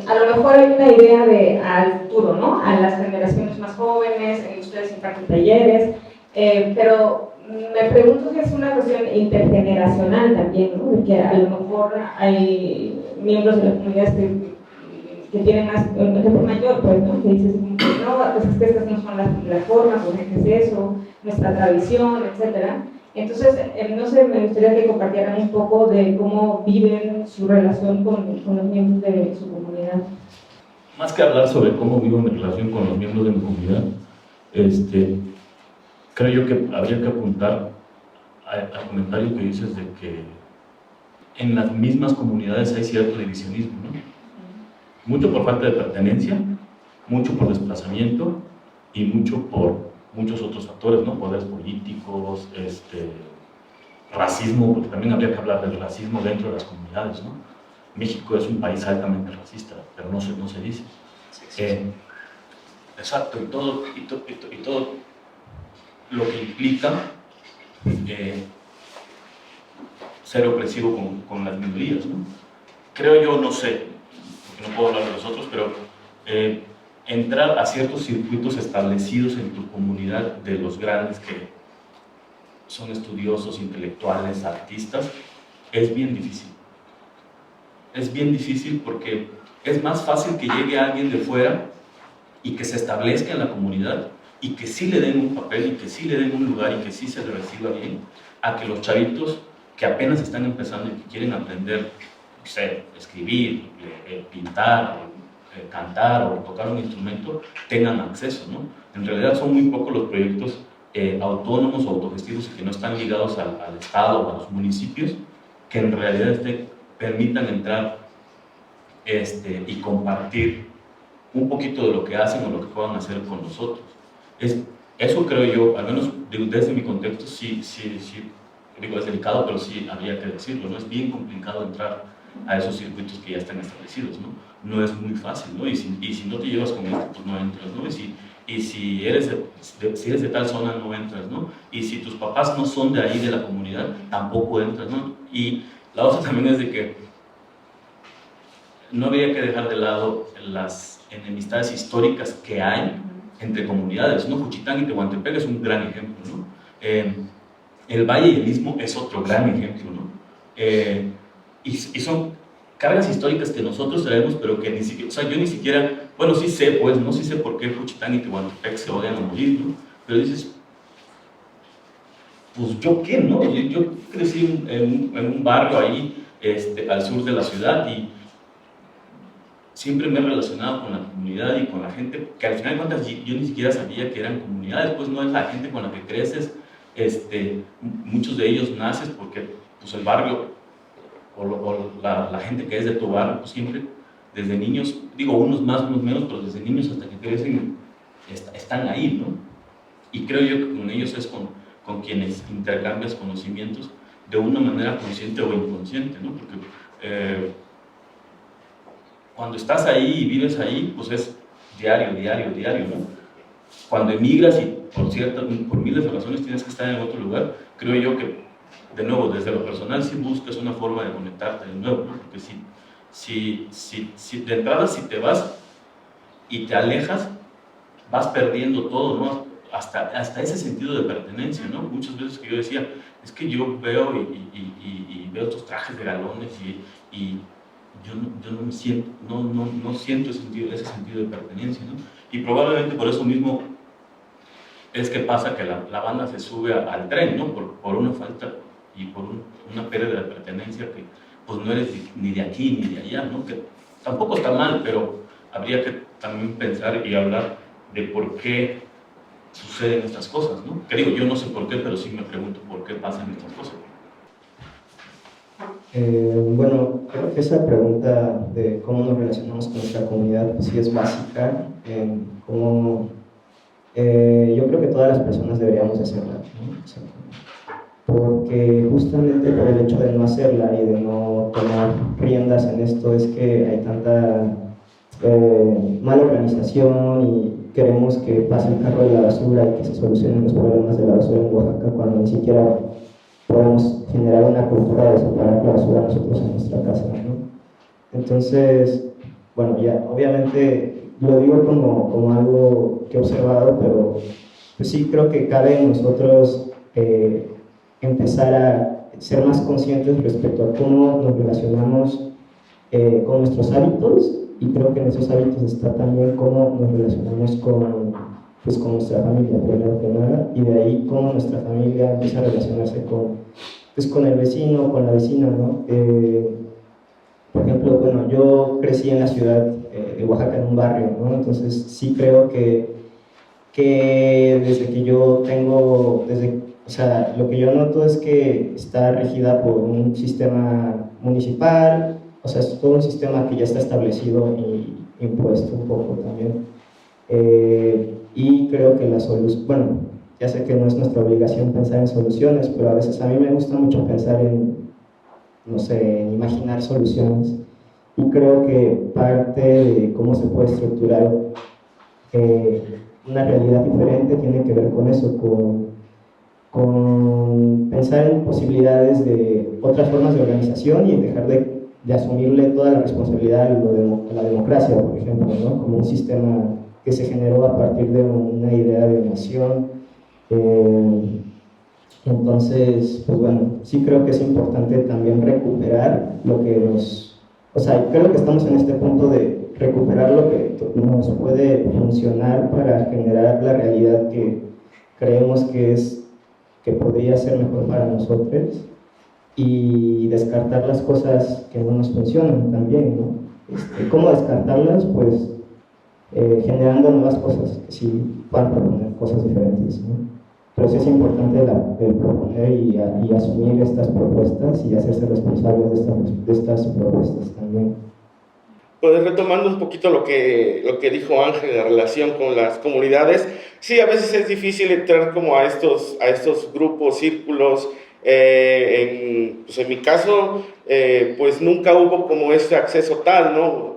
Speaker 8: a lo mejor hay una idea al futuro, ¿no? A las generaciones más jóvenes, ustedes imparten talleres, pero me pregunto si es una cuestión intergeneracional también, ¿no? De que a lo mejor hay miembros de las comunidades que tienen más, gente mayor, pues, ¿no? Que dices, no, pues es que estas no son las formas, o qué es eso, nuestra tradición, etcétera. Entonces, no sé, me gustaría que compartieran un poco de cómo viven su relación con los miembros de su comunidad.
Speaker 5: Más que hablar sobre cómo vivo mi relación con los miembros de mi comunidad, creo yo que habría que apuntar al comentario que dices de que en las mismas comunidades hay cierto divisionismo, ¿no? Mucho por falta de pertenencia, mucho por desplazamiento y mucho por muchos otros factores, ¿no? Poderes políticos, racismo, porque también habría que hablar del racismo dentro de las comunidades, ¿no? México es un país altamente racista, pero no se dice. Exacto, y todo lo que implica ser opresivo con las minorías, ¿no? Creo yo, no sé, porque no puedo hablar de los otros, pero entrar a ciertos circuitos establecidos en tu comunidad de los grandes que son estudiosos, intelectuales, artistas, es bien difícil. Es bien difícil porque es más fácil que llegue alguien de fuera y que se establezca en la comunidad y que sí le den un papel y que sí le den un lugar y que sí se le reciba bien, a que los chavitos que apenas están empezando y que quieren aprender, no sé, escribir, pintar, cantar o tocar un instrumento, tengan acceso, ¿no? En realidad son muy pocos los proyectos autónomos o autogestivos que no están ligados al Estado o a los municipios, que en realidad permitan entrar y compartir un poquito de lo que hacen o lo que puedan hacer con nosotros. Eso creo yo, al menos desde mi contexto, sí, digo, es delicado, pero sí habría que decirlo, ¿no? Es bien complicado entrar a esos circuitos que ya están establecidos, ¿no? No es muy fácil, ¿no? Y si no te llevas con esto, pues no entras, ¿no? Y si eres de tal zona, no entras, ¿no? Y si tus papás no son de ahí, de la comunidad, tampoco entras, ¿no? Y la otra también es de que no habría que dejar de lado las enemistades históricas que hay entre comunidades, ¿no? Juchitán y Tehuantepec es un gran ejemplo, ¿no? El Valle y el Istmo es otro gran ejemplo, ¿no? Y son cargas históricas que nosotros traemos, pero que ni siquiera, o sea, yo ni siquiera, bueno, sí sé, pues, no sí sé por qué Juchitán y Tehuantepec se odian a morir, ¿no? Pero dices, pues, ¿yo qué, no? Yo crecí en un barrio ahí, al sur de la ciudad, y siempre me he relacionado con la comunidad y con la gente, que al final de cuentas yo ni siquiera sabía que eran comunidades, pues no es la gente con la que creces, muchos de ellos naces porque pues, el barrio o la gente que es de tu barrio, pues siempre desde niños, digo unos más, unos menos, pero desde niños hasta que crecen están ahí, ¿no? Y creo yo que con ellos es con quienes intercambias conocimientos de una manera consciente o inconsciente, ¿no? Porque cuando estás ahí y vives ahí, pues es diario, ¿no? Cuando emigras y por miles de razones tienes que estar en otro lugar, creo yo que, de nuevo, desde lo personal sí buscas una forma de conectarte de nuevo, ¿no? Porque si de entrada si te vas y te alejas, vas perdiendo todo, ¿no? Hasta ese sentido de pertenencia, ¿no? Muchas veces que yo decía, es que yo veo y veo estos trajes de galones y yo no me siento, no siento ese sentido de pertenencia, ¿no? Y probablemente por eso mismo es que pasa que la banda se sube al tren, ¿no? Por una falta y por una pérdida de pertenencia que pues no eres ni de aquí ni de allá, ¿no? Que tampoco está mal, pero habría que también pensar y hablar de por qué suceden estas cosas, ¿no? Que digo, yo no sé por qué, pero sí me pregunto por qué pasan estas cosas.
Speaker 4: Bueno, creo que esa pregunta de cómo nos relacionamos con nuestra comunidad pues sí es básica, yo creo que todas las personas deberíamos hacerla, ¿no? O sea, porque justamente por el hecho de no hacerla y de no tomar riendas en esto es que hay tanta mala organización y queremos que pase el carro de la basura y que se solucionen los problemas de la basura en Oaxaca cuando ni siquiera podemos generar una cultura de separar la basura nosotros en nuestra casa, ¿no? Entonces, bueno, ya obviamente lo digo como algo que he observado, pero pues sí creo que cabe en nosotros empezar a ser más conscientes respecto a cómo nos relacionamos con nuestros hábitos, y creo que en esos hábitos está también cómo nos relacionamos con nuestra familia, primero que nada, y de ahí cómo nuestra familia empieza a relacionarse con el vecino, con la vecina, ¿no? Por ejemplo, bueno, yo crecí en la ciudad de Oaxaca, en un barrio, ¿no? Entonces sí creo que desde que yo tengo, o sea, lo que yo noto es que está regida por un sistema municipal, o sea, es todo un sistema que ya está establecido y impuesto un poco también. Y creo que la solución, bueno, ya sé que no es nuestra obligación pensar en soluciones, pero a veces a mí me gusta mucho pensar no sé, en imaginar soluciones. Y creo que parte de cómo se puede estructurar una realidad diferente tiene que ver con eso, con pensar en posibilidades de otras formas de organización y dejar de asumirle toda la responsabilidad a la democracia, por ejemplo, ¿no? Como un sistema que se generó a partir de una idea de nación. Entonces, pues bueno, sí creo que es importante también recuperar lo que o sea, creo que estamos en este punto de recuperar lo que nos puede funcionar para generar la realidad que creemos que podría ser mejor para nosotros, y descartar las cosas que no nos funcionan también, ¿no? ¿Cómo descartarlas? Pues generando nuevas cosas que sí van a proponer cosas diferentes, ¿no? Pero sí es importante el proponer y asumir estas propuestas y hacerse responsable de estas propuestas también.
Speaker 6: Pues retomando un poquito lo que dijo Ángel, la relación con las comunidades, sí, a veces es difícil entrar como a estos grupos, círculos. Pues en mi caso, pues nunca hubo como ese acceso tal, ¿no?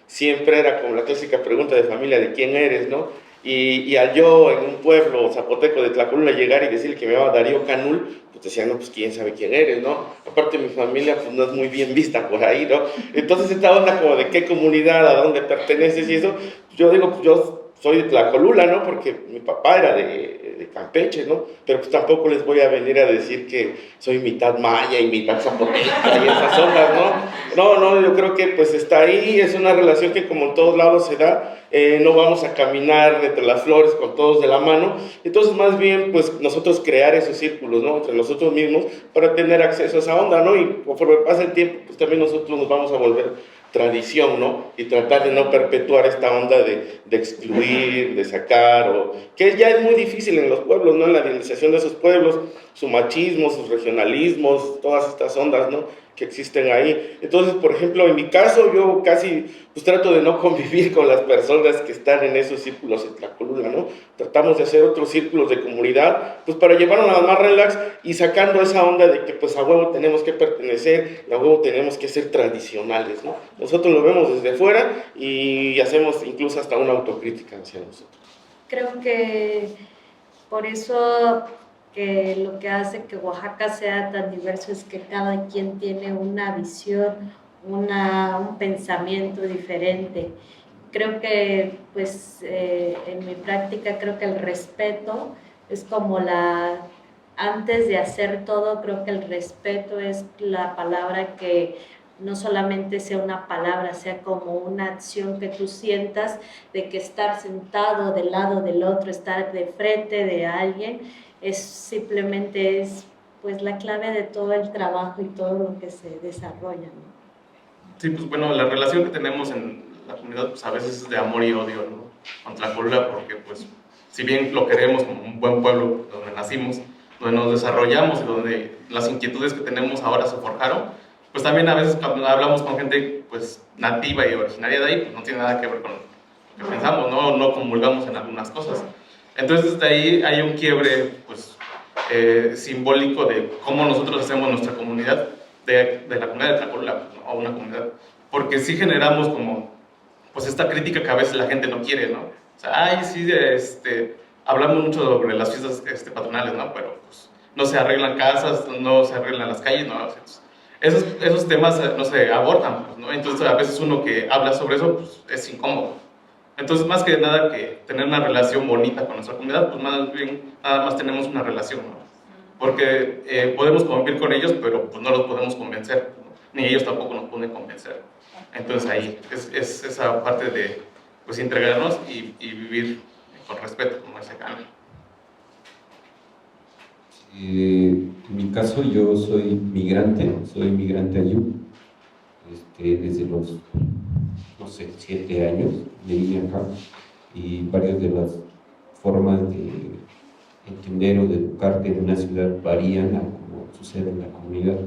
Speaker 6: Siempre era como la clásica pregunta de familia, ¿de quién eres, no? Y al yo en un pueblo zapoteco de Tlacolula llegar y decirle que me llamaba Darío Canul, pues decían, no, pues quién sabe quién eres, ¿no? Aparte mi familia pues no es muy bien vista por ahí, ¿no? Entonces esta onda como de qué comunidad, a dónde perteneces y eso, yo digo, pues yo soy de Tlacolula, ¿no? Porque mi papá era de Campeche, ¿no? Pero pues tampoco les voy a venir a decir que soy mitad maya y mitad zapoteca y esas ondas, ¿no? No, yo creo que pues está ahí, es una relación que como en todos lados se da, no vamos a caminar entre las flores con todos de la mano, entonces más bien pues nosotros crear esos círculos, ¿no? Entre nosotros mismos para tener acceso a esa onda, ¿no? Y conforme pasa el tiempo pues también nosotros nos vamos a volver tradición, ¿no? Y tratar de no perpetuar esta onda de excluir, de sacar, que ya es muy difícil en los pueblos, ¿no? En la dinamización de esos pueblos, su machismo, sus regionalismos, todas estas ondas, ¿no? Que existen ahí. Entonces, por ejemplo, en mi caso, yo casi pues trato de no convivir con las personas que están en esos círculos en Tlacolula, ¿no? Tratamos de hacer otros círculos de comunidad, pues para llevarnos más relax y sacando esa onda de que pues a huevo tenemos que pertenecer, a huevo tenemos que ser tradicionales, ¿no? Nosotros lo vemos desde fuera y hacemos incluso hasta una autocrítica hacia nosotros.
Speaker 3: Creo que por eso que lo que hace que Oaxaca sea tan diverso es que cada quien tiene una visión, un pensamiento diferente. Creo que, pues, en mi práctica, creo que el respeto es como antes de hacer todo, creo que el respeto es la palabra que no solamente sea una palabra, sea como una acción que tú sientas de que estar sentado del lado del otro, estar de frente de alguien, simplemente es pues la clave de todo el trabajo y todo lo que se desarrolla, ¿no?
Speaker 7: Sí, pues bueno, la relación que tenemos en la comunidad pues a veces es de amor y odio, ¿no? Con Tlacolula, porque pues si bien lo queremos como un buen pueblo donde nacimos, donde nos desarrollamos y donde las inquietudes que tenemos ahora se forjaron, pues también a veces cuando hablamos con gente pues nativa y originaria de ahí, pues no tiene nada que ver con lo que pensamos, no comulgamos en algunas cosas. Entonces de ahí hay un quiebre pues simbólico de cómo nosotros hacemos nuestra comunidad, de la comunidad de Tlacolapan, ¿no? O una comunidad, porque sí generamos como, pues esta crítica que a veces la gente no quiere, ¿no? O sea, ay, sí, hablamos mucho sobre las fiestas patronales, ¿no? Pero pues no se arreglan casas, no se arreglan las calles, ¿no? Esos temas no se abordan, pues, ¿no? Entonces a veces uno que habla sobre eso, pues es incómodo. Entonces, más que nada que tener una relación bonita con nuestra comunidad, pues más bien, nada más tenemos una relación, ¿no? Porque podemos convivir con ellos, pero pues no los podemos convencer, ¿no? Ni ellos tampoco nos pueden convencer. Entonces ahí es esa parte de pues integrarnos y vivir con respeto, como ese cambio.
Speaker 2: En mi caso, yo soy migrante ayú. Desde los, no sé, 7 años me vine acá, y varias de las formas de entender o de educarte en una ciudad varían a como sucede en la comunidad.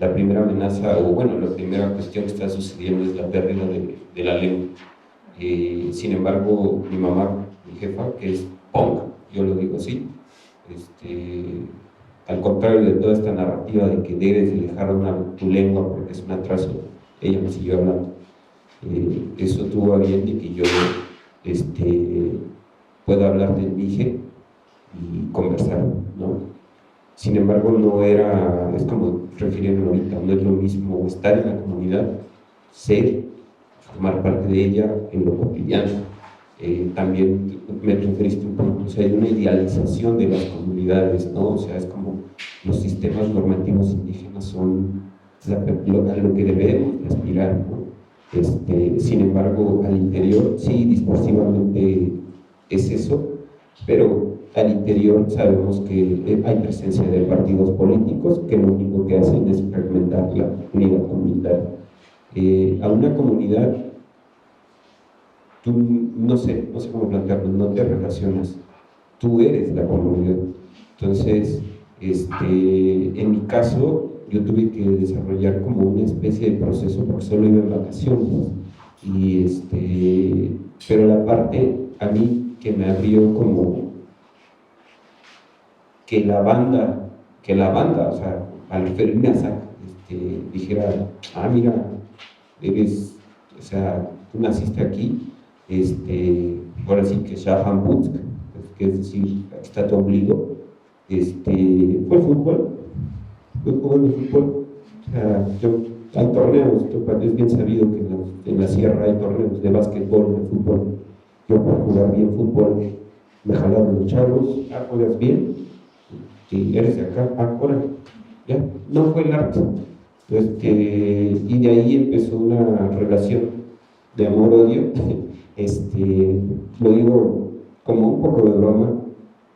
Speaker 2: La primera amenaza, o bueno, la primera cuestión que está sucediendo es la pérdida de la lengua. Sin embargo, mi mamá, mi jefa, que es punk, yo lo digo así, al contrario de toda esta narrativa de que debes de dejar tu lengua porque es un atraso, ella me siguió hablando. Eso tuvo a bien de que yo pueda hablar del mije y conversar, ¿no? Sin embargo, no era, es como refiriendo ahorita, no es lo mismo estar en la comunidad, ser, formar parte de ella en lo cotidiano. También me referiste un poco, o sea, hay una idealización de las comunidades, ¿no? O sea, es como los sistemas normativos indígenas son a lo que debemos aspirar, ¿no? Sin embargo, al interior, sí, discursivamente es eso, pero al interior sabemos que hay presencia de partidos políticos que lo único que hacen es fragmentar la unidad comunitaria. A una comunidad, tú no sé cómo plantearlo, no te relacionas, tú eres la comunidad. Entonces, en mi caso, yo tuve que desarrollar como una especie de proceso porque solo iba en vacaciones, pero la parte a mí que me abrió como que la banda, o sea, al referirme a Zac, dijera, mira, o sea, tú naciste aquí, ahora sí que Shaham Butsk, que es decir, aquí está tu ombligo, fue el fútbol, fue jugando fútbol. O sea, hay torneos, es bien sabido que en la sierra hay torneos de básquetbol, de fútbol. Yo por jugar bien fútbol me jalaron los chavos, juegas bien, si eres de acá, ahora, ya, no fue el arte. Y de ahí empezó una relación de amor-odio, lo digo como un poco de broma,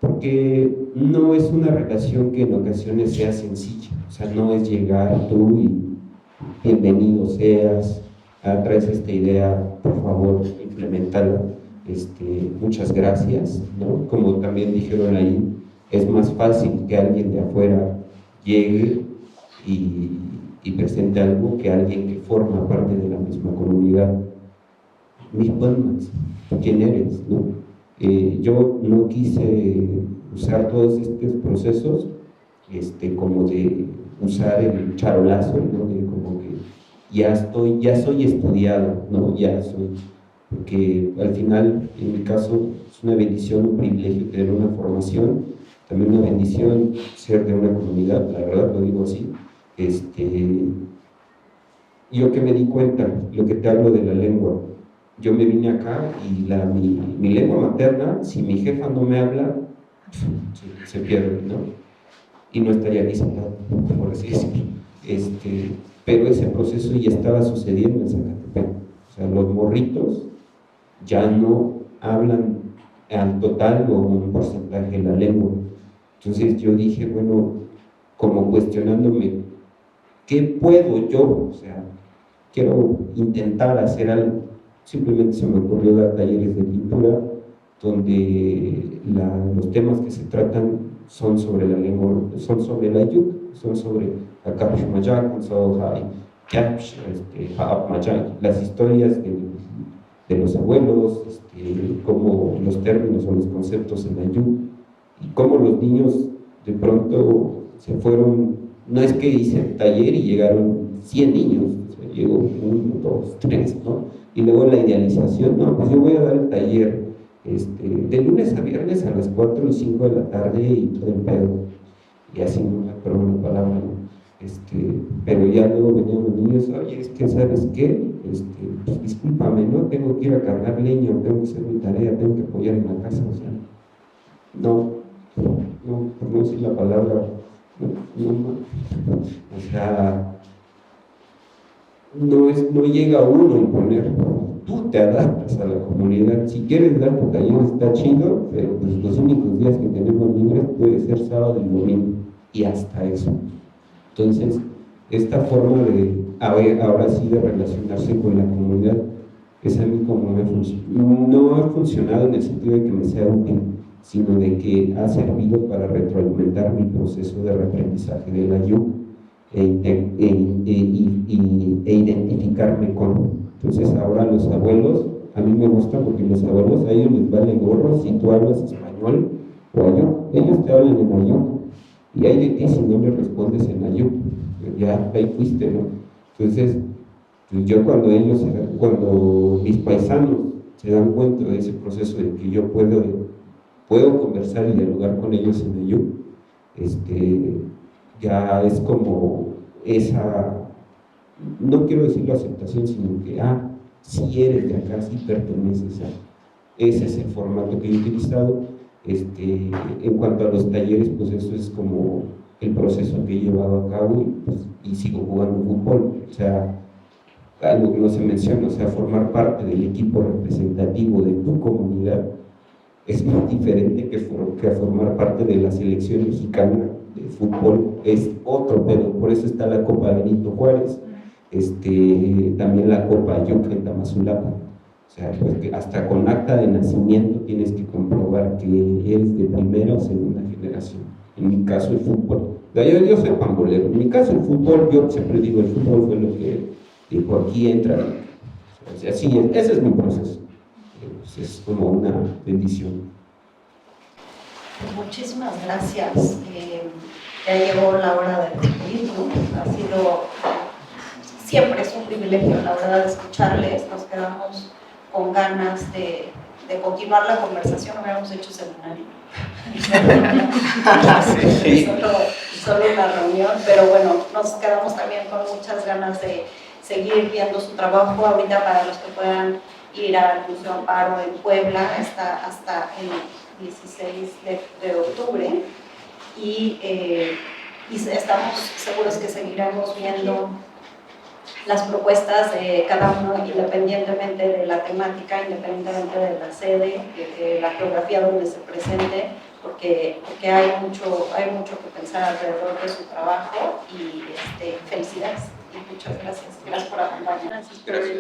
Speaker 2: porque no es una relación que en ocasiones sea sencilla, o sea, no es llegar tú y bienvenido seas, traes esta idea, por favor, implementala, muchas gracias, ¿no? Como también dijeron ahí, es más fácil que alguien de afuera llegue y presente algo que alguien que forma parte de la misma comunidad. Mis palmas, ¿quién eres? ¿No? Yo no quise usar todos estos procesos como de usar el charolazo, ¿no? De como que ya soy estudiado, ¿no? Ya soy, porque al final, en mi caso, es una bendición, un privilegio tener una formación, también una bendición ser de una comunidad, la verdad lo digo así. Yo que me di cuenta, lo que te hablo de la lengua, yo me vine acá y mi lengua materna, si mi jefa no me habla, se pierde, ¿no? Y no estaría aquí sentado, por así decirlo. Pero ese proceso ya estaba sucediendo en Zacatepec. O sea, los morritos ya no hablan al total o un porcentaje de la lengua. Entonces yo dije, bueno, como cuestionándome, ¿qué puedo yo? O sea, quiero intentar hacer algo. Simplemente se me ocurrió dar talleres de pintura donde los temas que se tratan son sobre la lengua, son sobre la yuk, son sobre las historias de los abuelos, como los términos o los conceptos en la yuk, y cómo los niños De pronto se fueron, no es que hice el taller y llegaron 100 niños, o sea, llegó 1, 2, 3, ¿no? Y luego la idealización, no, pues yo voy a dar el taller de lunes a viernes a las 4 y 5 de la tarde y todo el pedo, y así, no me acuerdo la palabra, ¿no? Pero ya luego venían los niños, oye, es que ¿sabes qué? Pues discúlpame, no tengo que ir a cargar leña, tengo que hacer mi tarea, tengo que apoyar en la casa, o sea, no, por no decir la palabra, o sea, no llega uno a imponer, tú te adaptas a la comunidad. Si quieres dar tu taller está chido, pero pues los únicos días que tenemos libres puede ser sábado y domingo, y hasta eso. Entonces, esta forma de, ahora sí, de relacionarse con la comunidad, es a mí como no ha funcionado en el sentido de que me sea útil, sino de que ha servido para retroalimentar mi proceso de reaprendizaje de la YUC e identificarme con. Entonces ahora los abuelos, a mí me gusta porque los abuelos, a ellos les vale gorro si tú hablas español o ayuk, ellos te hablan en ayuk, y hay de ti si no le respondes en ayuk, ya ahí fuiste, ¿no? Entonces, pues yo cuando mis paisanos se dan cuenta de ese proceso de que yo puedo conversar y dialogar con ellos en ayuk, ya es como esa, no quiero decir la aceptación, sino que, si eres de acá, si perteneces a, ese es el formato que he utilizado. En cuanto a los talleres, pues eso es como el proceso que he llevado a cabo y sigo jugando fútbol, o sea, algo que no se menciona, o sea, formar parte del equipo representativo de tu comunidad es muy diferente que formar parte de la selección mexicana de fútbol, es otro pedo. Por eso está la Copa Benito Juárez, también la Copa Yuca en Tamazulapa, o sea, pues que hasta con acta de nacimiento tienes que comprobar que eres de primera o segunda generación. En mi caso el fútbol, yo soy pambolero, en mi caso el fútbol, yo siempre digo, el fútbol fue lo que dijo, aquí entra, o sea, así es, ese es mi proceso. Es como una bendición.
Speaker 1: Muchísimas gracias. Ya llegó la hora de despedirnos. Siempre es un privilegio, la verdad, escucharles. Nos quedamos con ganas de continuar la conversación. No habíamos hecho seminario. Solo una reunión, pero bueno, nos quedamos también con muchas ganas de seguir viendo su trabajo. Ahorita, para los que puedan ir al Museo Amparo en Puebla, está hasta el 16 de octubre, y estamos seguros que seguiremos viendo las propuestas de cada uno, independientemente de la temática, independientemente de la sede, de la geografía donde se presente, porque hay mucho que pensar alrededor de su trabajo, y felicidades y muchas gracias. Gracias por acompañarnos.
Speaker 7: Gracias.